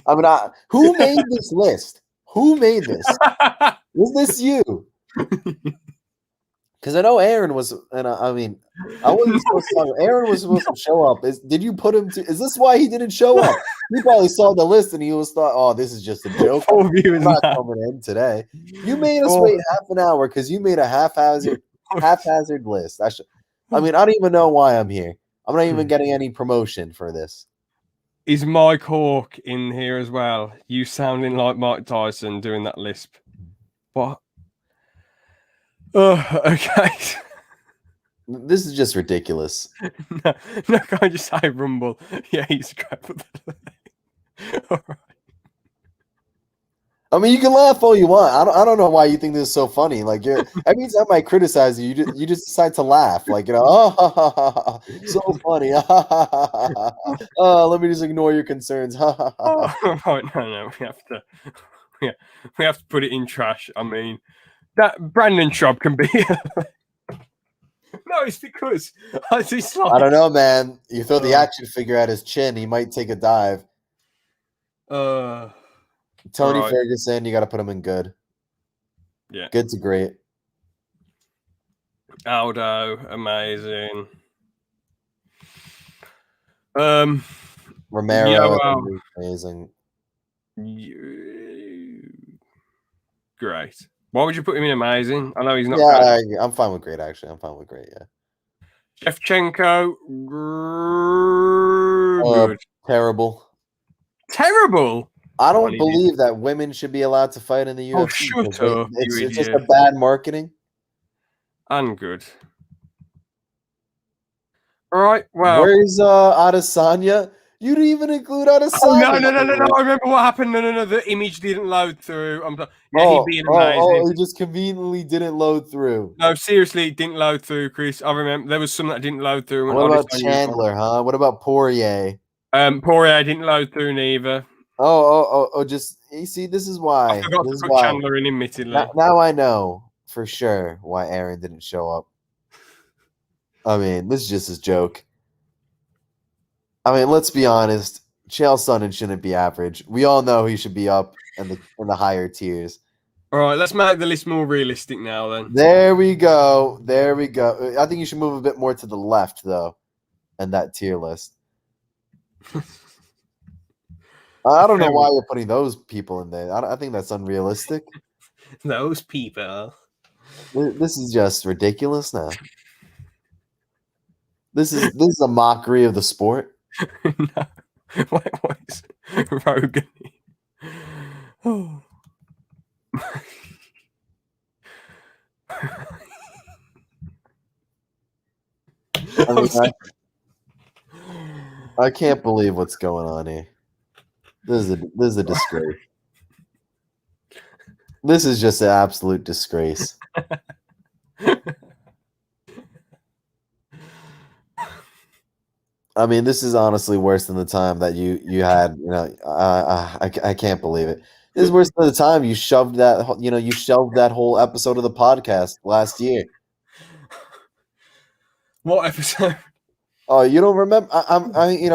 I mean, who made this list? Who made this? Was this you? Because I know Aaron was, and I mean, I wasn't supposed to. Aaron was supposed to show up. Did you put him to? Is this why he didn't show up? He probably saw the list and he thought, "Oh, this is just a joke. I'm not coming in today." You made us wait half an hour because you made a haphazard list. I mean, I don't even know why I'm here. I'm not even getting any promotion for this. Is Mike Hawk in here as well? You sounding like Mike Tyson doing that lisp. What? Oh, okay. This is just ridiculous. No, can I just say Rumble? Yeah, he's great. All right. I mean, you can laugh all you want. I don't know why you think this is so funny. Like, every time I criticize you, you just decide to laugh. Like, oh, so funny. Oh, let me just ignore your concerns. Oh, right, no, we have to put it in trash. I mean, that Brandon Schaub can be. No, it's because I don't know, man. You throw the action figure at his chin, he might take a dive. Tony Ferguson, you got to put him in good. Yeah. Good to great. Aldo, amazing. Romero, amazing. Great. Why would you put him in amazing? I know he's not. Yeah, I'm fine with great, actually. I'm fine with great, yeah. Shevchenko, good. Terrible. Terrible? I don't believe that women should be allowed to fight in the UFC. Oh, shut up. It's just a bad marketing. And good. All right, well. Where's Adesanya? You didn't even include Adesanya. Oh, no. I remember what happened. No. The image didn't load through. He'd be amazing. He just conveniently didn't load through. No, seriously, it didn't load through, Chris. I remember there was some that didn't load through. What about Chandler, huh? What about Poirier? Poirier didn't load through neither. Just you see, this is why. I forgot to put Chandler in, admittedly. Now I know for sure why Aaron didn't show up. I mean, this is just a joke. I mean, let's be honest. Chael Sonnen shouldn't be average. We all know he should be up in the higher tiers. All right, let's make the list more realistic now then. There we go. I think you should move a bit more to the left, though, in that tier list. I don't know why you're putting those people in there. I think that's unrealistic. Those people. This is just ridiculous now. This is a mockery of the sport. No. What is Rogan? Oh. I can't believe what's going on here. This is a disgrace. This is just an absolute disgrace. I mean, this is honestly worse than the time that you had. I can't believe it. It's worse than the time you shoved that whole episode of the podcast last year. What episode? Oh, you don't remember?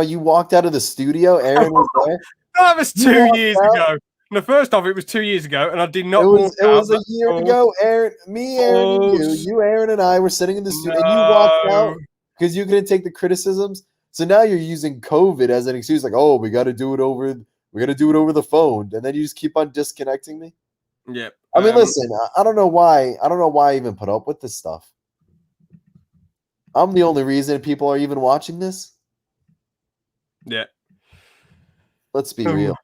You walked out of the studio. Aaron was there. That was 2 years ago. No, first off, it was 2 years ago, and I did not walk out. It was a year ago. Aaron, and you, Aaron, and I were sitting in the studio, and you walked out because you couldn't take the criticisms. So now you're using COVID as an excuse, like, oh, we got to do it over the phone, and then you just keep on disconnecting me. Yeah. I mean, listen, I don't know why I even put up with this stuff. I'm the only reason people are even watching this. Yeah. Let's be real.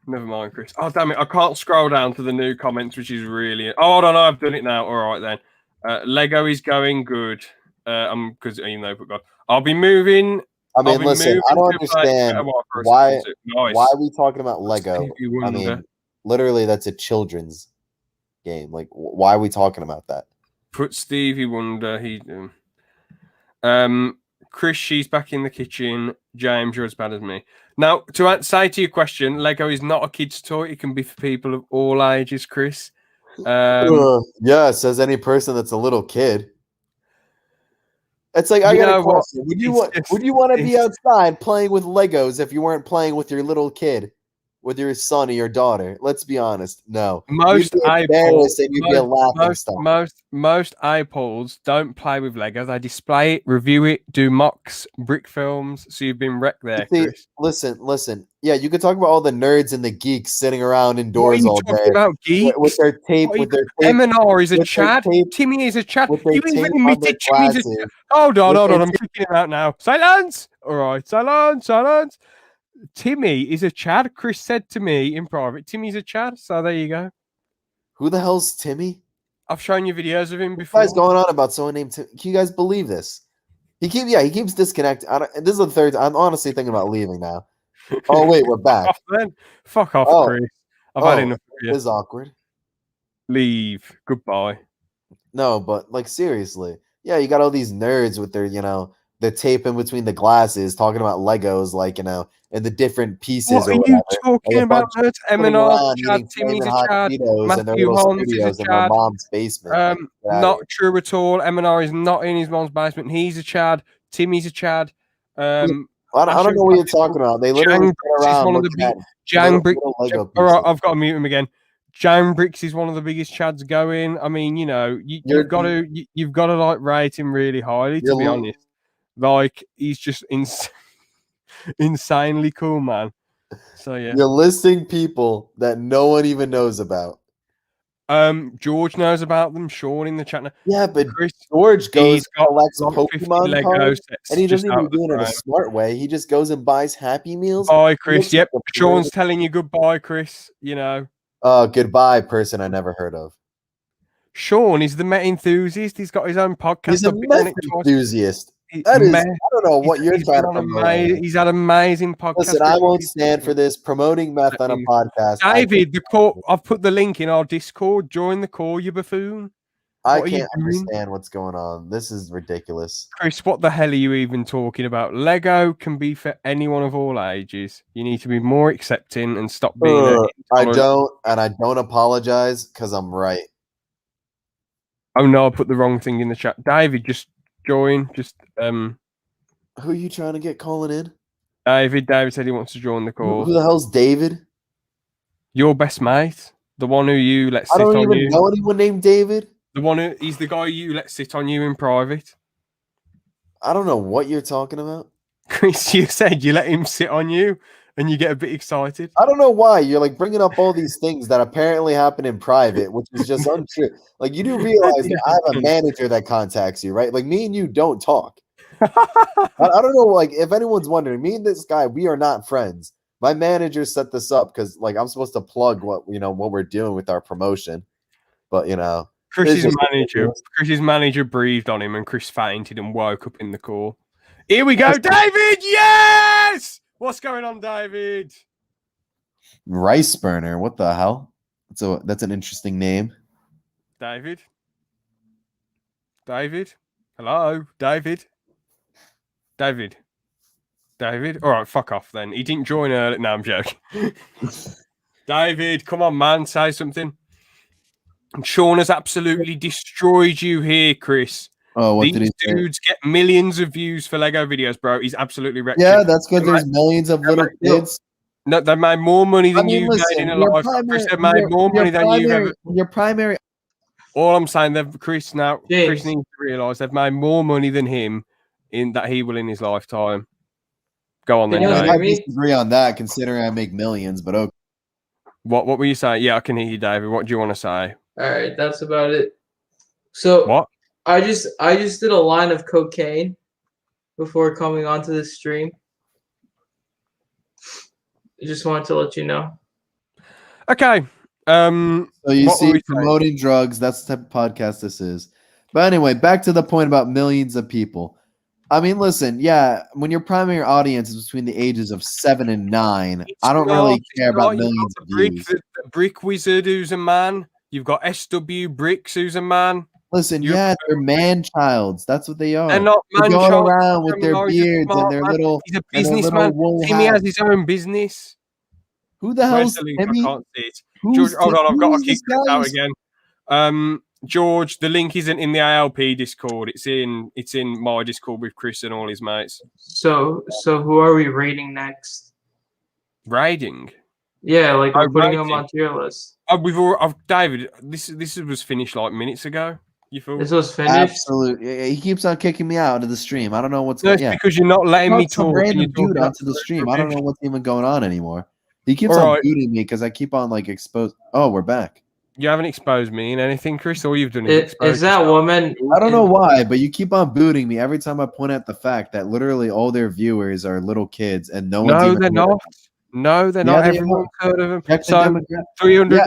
Never mind, Chris. Oh, damn it. I can't scroll down to the new comments, which is really... Oh, hold on. I've done it now. All right, then. Lego is going good. Because, God. I'll be moving... I mean, listen, I don't understand why are we talking about Lego? I mean, literally, that's a children's game. Like, why are we talking about that? Put Stevie Wonder. Chris, she's back in the kitchen. James, you're as bad as me. Now, to say to your question, Lego is not a kid's toy. It can be for people of all ages, Chris. Yeah, says any person that's a little kid. It's like, I got a question. Would you want to be outside playing with Legos if you weren't playing with your little kid, with your son or your daughter? Let's be honest. No. Most eyeballs don't play with Lego. They display it, review it, do mocks, brick films. So you've been wrecked there, Chris. Listen. Yeah, you could talk about all the nerds and the geeks sitting around indoors all day. About geeks? With their tape. M&R is a Chad. Timmy is a Chad. You even admitted Timmy's a Chad. Hold on. I'm kicking him out now. Silence. All right, silence. Timmy is a Chad. Chris said to me in private, Timmy's a Chad. So there you go. Who the hell's Timmy? I've shown you videos of him before. What guy's going on about someone named Timmy? Can you guys believe this? He keeps disconnecting. This is the third. I'm honestly thinking about leaving now. Oh wait, we're back. Fuck off, Chris. I've had enough of you. This is awkward. Leave. Goodbye. No, but like seriously, yeah, you got all these nerds with their, the tape in between the glasses, talking about Legos, like and the different pieces. What are you talking about? M&R, Chad, Timmy's a Chad, Matthew Hans is a Chad. Mom's basement. Not true at all. M&R is not in his mom's basement. He's a Chad. Timmy's a Chad. I don't know what you're talking about. They literally sit around looking at Jang Bricks. All right, I've got to mute him again. Jang Bricks is one of the biggest Chads going. I mean, you've got to like rate him really highly, to be honest. Like, he's just insanely cool, man. So yeah, you're listing people that no one even knows about. George knows about them. Sean in the chat now. Yeah, but George collects Pokemon cards, and he doesn't even do it in a smart way. He just goes and buys Happy Meals. Bye, Chris. Yep, Sean's telling you goodbye, Chris. Goodbye, person I never heard of. Sean is the Met enthusiast. He's got his own podcast. He's a Met enthusiast. I don't know what you're trying to promote. He's had amazing podcasts. Listen, I won't stand for this promoting meth on a podcast. David, I've put the link in our Discord. Join the call, you buffoon. I can't understand what's going on. This is ridiculous. Chris, what the hell are you even talking about? Lego can be for anyone of all ages. You need to be more accepting and stop being I don't apologize because I'm right. Oh no, I put the wrong thing in the chat. David, just join. Who are you trying to get calling in? David said he wants to join the call. Who the hell's David? Your best mate, the one who you let sit on you. I don't even know anyone named David. He's the guy you let sit on you in private. I don't know what you're talking about. Chris, you said you let him sit on you and you get a bit excited. I don't know why you're like bringing up all these things that apparently happen in private, which is just untrue. Like, you do realize that I have a manager that contacts you, right? Like, me and you don't talk. I don't know, like, if anyone's wondering, me and this guy, we are not friends. My manager set this up because, like, I'm supposed to plug what we're doing with our promotion, but Chris's manager breathed on him and Chris fainted and woke up in the call. Here we go, David. Yes. What's going on, David? Rice burner. What the hell? That's an interesting name. David. Hello, David. All right, fuck off then. He didn't join early. No, I'm joking. David, come on, man, say something. And Sean has absolutely destroyed you here, Chris. Oh, what did These he say? dudes get millions of views for Lego videos, bro. He's absolutely wrecked Yeah, you. that's because there's millions of little kids. No, they made more money than I mean, you've made listen, in a your life. Chris, they've made more money than you've ever. Your primary. All I'm saying, Chris James. needs to realise they've made more money than him in that he will in his lifetime. Go on then, Can you Dave. hear I me? disagree on that, considering I make millions. But okay. What were you saying? Yeah, I can hear you, David. What do you want to say? All right, that's about it. So What? I just did a line of cocaine before coming onto this stream. I just wanted to let you know. Okay. So you what were we see, saying? promoting drugs, that's the type of podcast this is. But anyway, back to the point about millions of people. I mean, listen, yeah, when your primary audience is between the ages of 7 and 9, I don't really care about millions of views. The Brick Wizard, who's a man. You've got SW Bricks, who's a man. Listen, yeah, they're man-childs. That's what they are. They're not They go man-child. around with their beards and their little. He's a businessman. Timmy has his own business. Who the Where's hell's the link? Timmy? I can't see it. George, hold on, I've got to kick this out again. George, the link isn't in the ALP Discord. It's in my Discord with Chris and all his mates. So who are we rating next? Raiding? Yeah, like we're putting rating. them on tier list. David, this was finished like minutes ago. You feel this was finished? Absolutely. He keeps on kicking me out of the stream. I don't know what's going on. It's because you're not letting me some talk. random dude onto the stream. I don't know what's even going on anymore. He keeps on booting me because I keep on like exposed. Oh, we're back. You haven't exposed me in anything, Chris. All you've done is expose is that woman? I don't know why, but you keep on booting me every time I point out the fact that literally all their viewers are little kids and no one's even. They're not. No, they're not. Everyone's heard of them. So 300,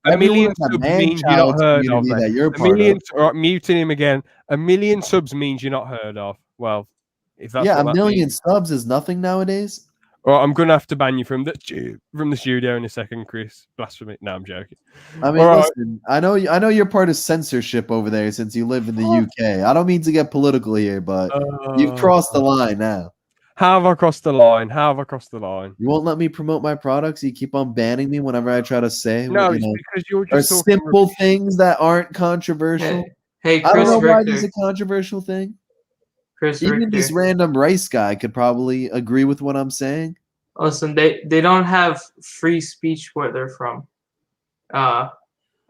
a million subs means you're not heard of. A million, muting him again. A million subs means you're not heard of. Well, if that's a million subs is nothing nowadays. Well, I'm gonna have to ban you from the studio in a second, Chris. Blasphemy. No, I'm joking. I mean, listen, I know you're part of censorship over there since you live in the UK. I don't mean to get political here, but you've crossed the line now. How have I crossed the line? You won't let me promote my products. You keep on banning me whenever I try to say because you're just simple things that aren't controversial. Hey, Chris, I don't know why this is a controversial thing. Chris Even Richter. this random rice guy could probably agree with what I'm saying. Listen, they don't have free speech where they're from. So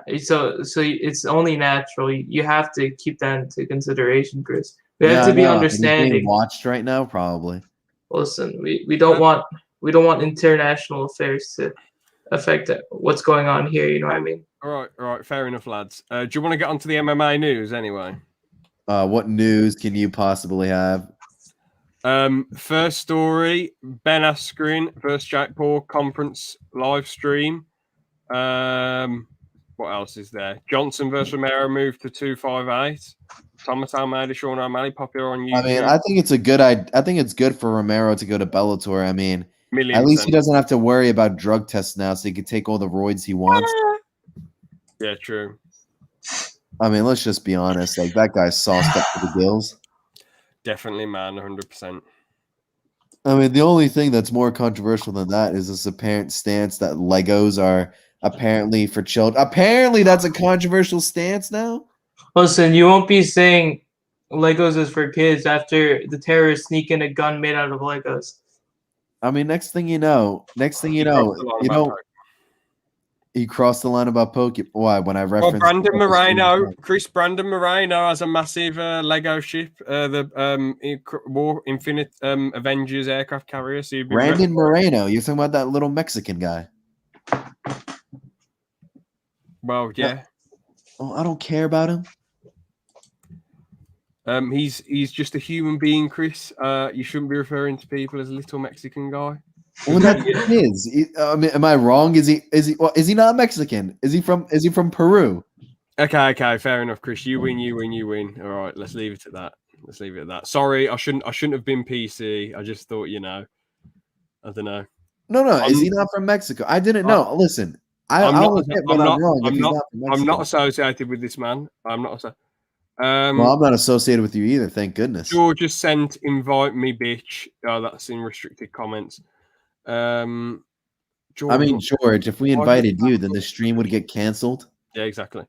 it's only natural. You have to keep that into consideration, Chris. We have to be understanding. Being watched right now, probably. Listen, we don't want international affairs to affect what's going on here. You know what I mean? All right, fair enough, lads. Do you want to get onto the MMA news anyway? What news can you possibly have? First story: Ben Askren versus Jake Paul conference live stream. What else is there? Johnson versus Romero moved to 258. Thomas Almeida, Sean O'Malley, popular on YouTube. I mean, I think it's a good. I think it's good for Romero to go to Bellator. I mean, at least he doesn't have to worry about drug tests now, so he can take all the roids he wants. Yeah, true. I mean, let's just be honest. Like, that guy's sauced up to the gills. Definitely, man, 100%. I mean, the only thing that's more controversial than that is this apparent stance that Legos are apparently for children. Apparently, that's a controversial stance now. Listen, you won't be saying Legos is for kids after the terrorists sneak in a gun made out of Legos. I mean, next thing you know, he crossed the line about Pokemon. Why? When I referenced Brandon Moreno has a massive Lego ship, the Infinite Avengers aircraft carrier. So Brandon Moreno, you're talking about that little Mexican guy. Well, yeah. Oh, I don't care about him. He's just a human being, Chris. You shouldn't be referring to people as a little Mexican guy. Well, that's what he is. I mean, am I wrong? Is he not Mexican? Is he from Peru? Okay, fair enough, Chris. You win. All right, let's leave it at that. Sorry, I shouldn't have been PC. I just thought, I don't know. No. Is he not from Mexico? I didn't know. Listen, I'm not associated with this man. I'm not. Well, I'm not associated with you either. Thank goodness. George just sent invite me, bitch. Oh, that's in restricted comments. George, I mean, George, if we invited you, then the stream would get canceled. yeah, exactly.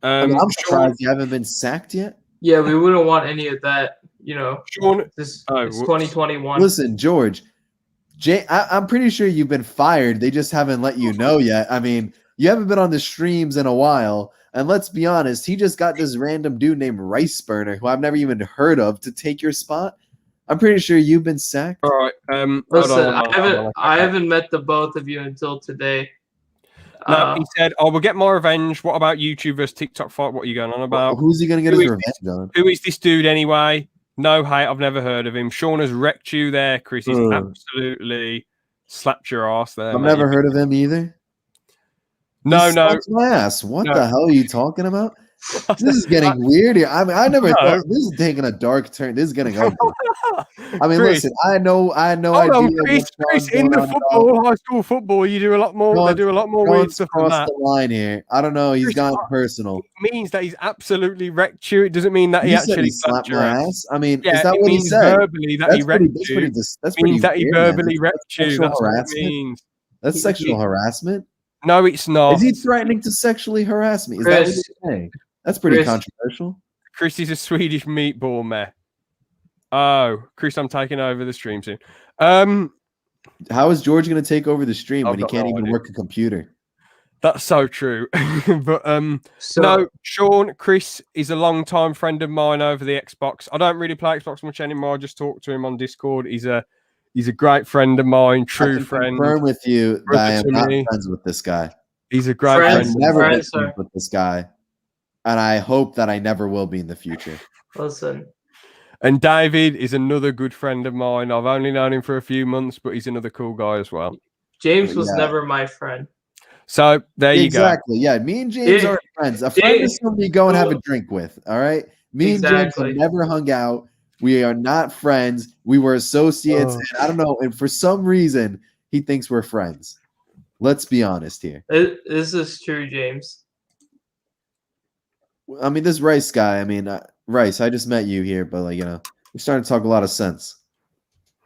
I mean, I'm Sean, surprised you haven't been sacked yet. Yeah, we wouldn't want any of that. You know, Sean, it's whoops. 2021. Listen, George, I'm pretty sure you've been fired. They just haven't let you know yet. I mean, you haven't been on the streams in a while. And let's be honest, he just got this random dude named Rice Burner, who I've never even heard of, to take your spot. I'm pretty sure you've been sacked. All right. Listen, I haven't met the both of you until today. No, he said, "Oh, we'll get my revenge." What about YouTube versus TikTok fight? What are you going on about? Who's he going to get his revenge on? Who is this dude anyway? No hate. I've never heard of him. Sean has wrecked you there, Chris. He's absolutely slapped your ass there. I've never heard of him either. No. My ass. What the hell are you talking about? This is getting weird here. I mean, I never thought this is taking a dark turn. This is getting ugly. I mean, Chris, listen, I know idea. Chris, in the football, high school football, you do a lot more. They do a lot more weird stuff than that. The line here. I don't know. He's gone personal. It means that he's absolutely wrecked you. It doesn't mean that he actually slapped my ass. I mean, yeah, is that what he said? Verbally, that he wrecked you. That's means that he verbally weird, wrecked you. That's what it means. That's sexual harassment. No, it's not. Is he threatening to sexually harass me? Is that what you're saying? That's pretty controversial. Chris is a Swedish meatball meh. Oh, Chris, I'm taking over the stream soon. How is George going to take over the stream when he can't even work a computer? That's so true. But no, Sean, Chris is a long-time friend of mine over the Xbox. I don't really play Xbox much anymore. I just talk to him on Discord. He's a great friend of mine, true friend. I confirm with you that I am not friends with this guy. He's a great friend. I've never been friends with this guy. And I hope that I never will be in the future. Listen. And David is another good friend of mine. I've only known him for a few months, but he's another cool guy as well. James was never my friend. So there you go. Exactly. Yeah, me and James are friends. A friend is somebody you go and have a drink with. All right. Me and James have never hung out. We are not friends. We were associates. And I don't know. And for some reason, he thinks we're friends. Let's be honest here. This is true, James. I mean, this Rice guy, I mean, Rice, I just met you here, but, like, you're starting to talk a lot of sense.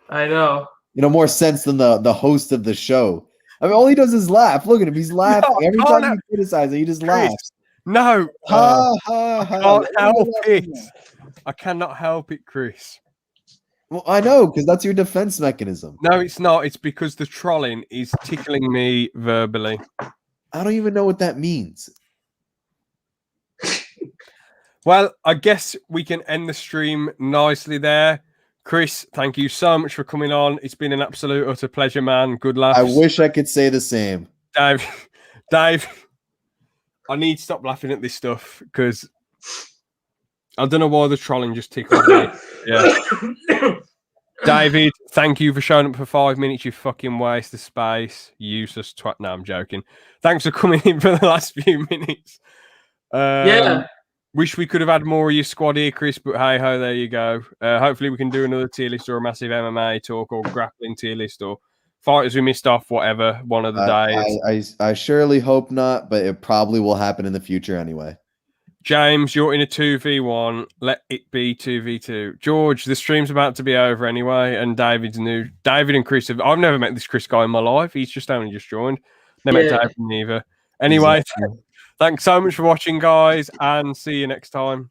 I know. More sense than the host of the show. I mean, all he does is laugh. Look at him. He's laughing. Every time you criticize him, he just laughs. No. Ha, ha, ha. I can't help it. I cannot help it, Chris. Well, I know, because that's your defense mechanism. No, it's not. It's because the trolling is tickling me verbally. I don't even know what that means. Well, I guess we can end the stream nicely there. Chris, thank you so much for coming on. It's been an absolute utter pleasure, man. Good laughs. I wish I could say the same. Dave, I need to stop laughing at this stuff because I don't know why the trolling just tickled me. Yeah. David, thank you for showing up for 5 minutes. You fucking waste of space. Useless twat. No, I'm joking. Thanks for coming in for the last few minutes. Yeah. Wish we could have had more of your squad here, Chris, but hey-ho, there you go. Hopefully we can do another tier list or a massive MMA talk or grappling tier list or fighters we missed off, whatever, one of the days. I surely hope not, but it probably will happen in the future anyway. James, you're in a 2v1. Let it be 2v2. George, the stream's about to be over anyway, and David's new. David and Chris I've never met this Chris guy in my life. He's only just joined. Never met David neither. Anyway, thanks so much for watching, guys, and see you next time.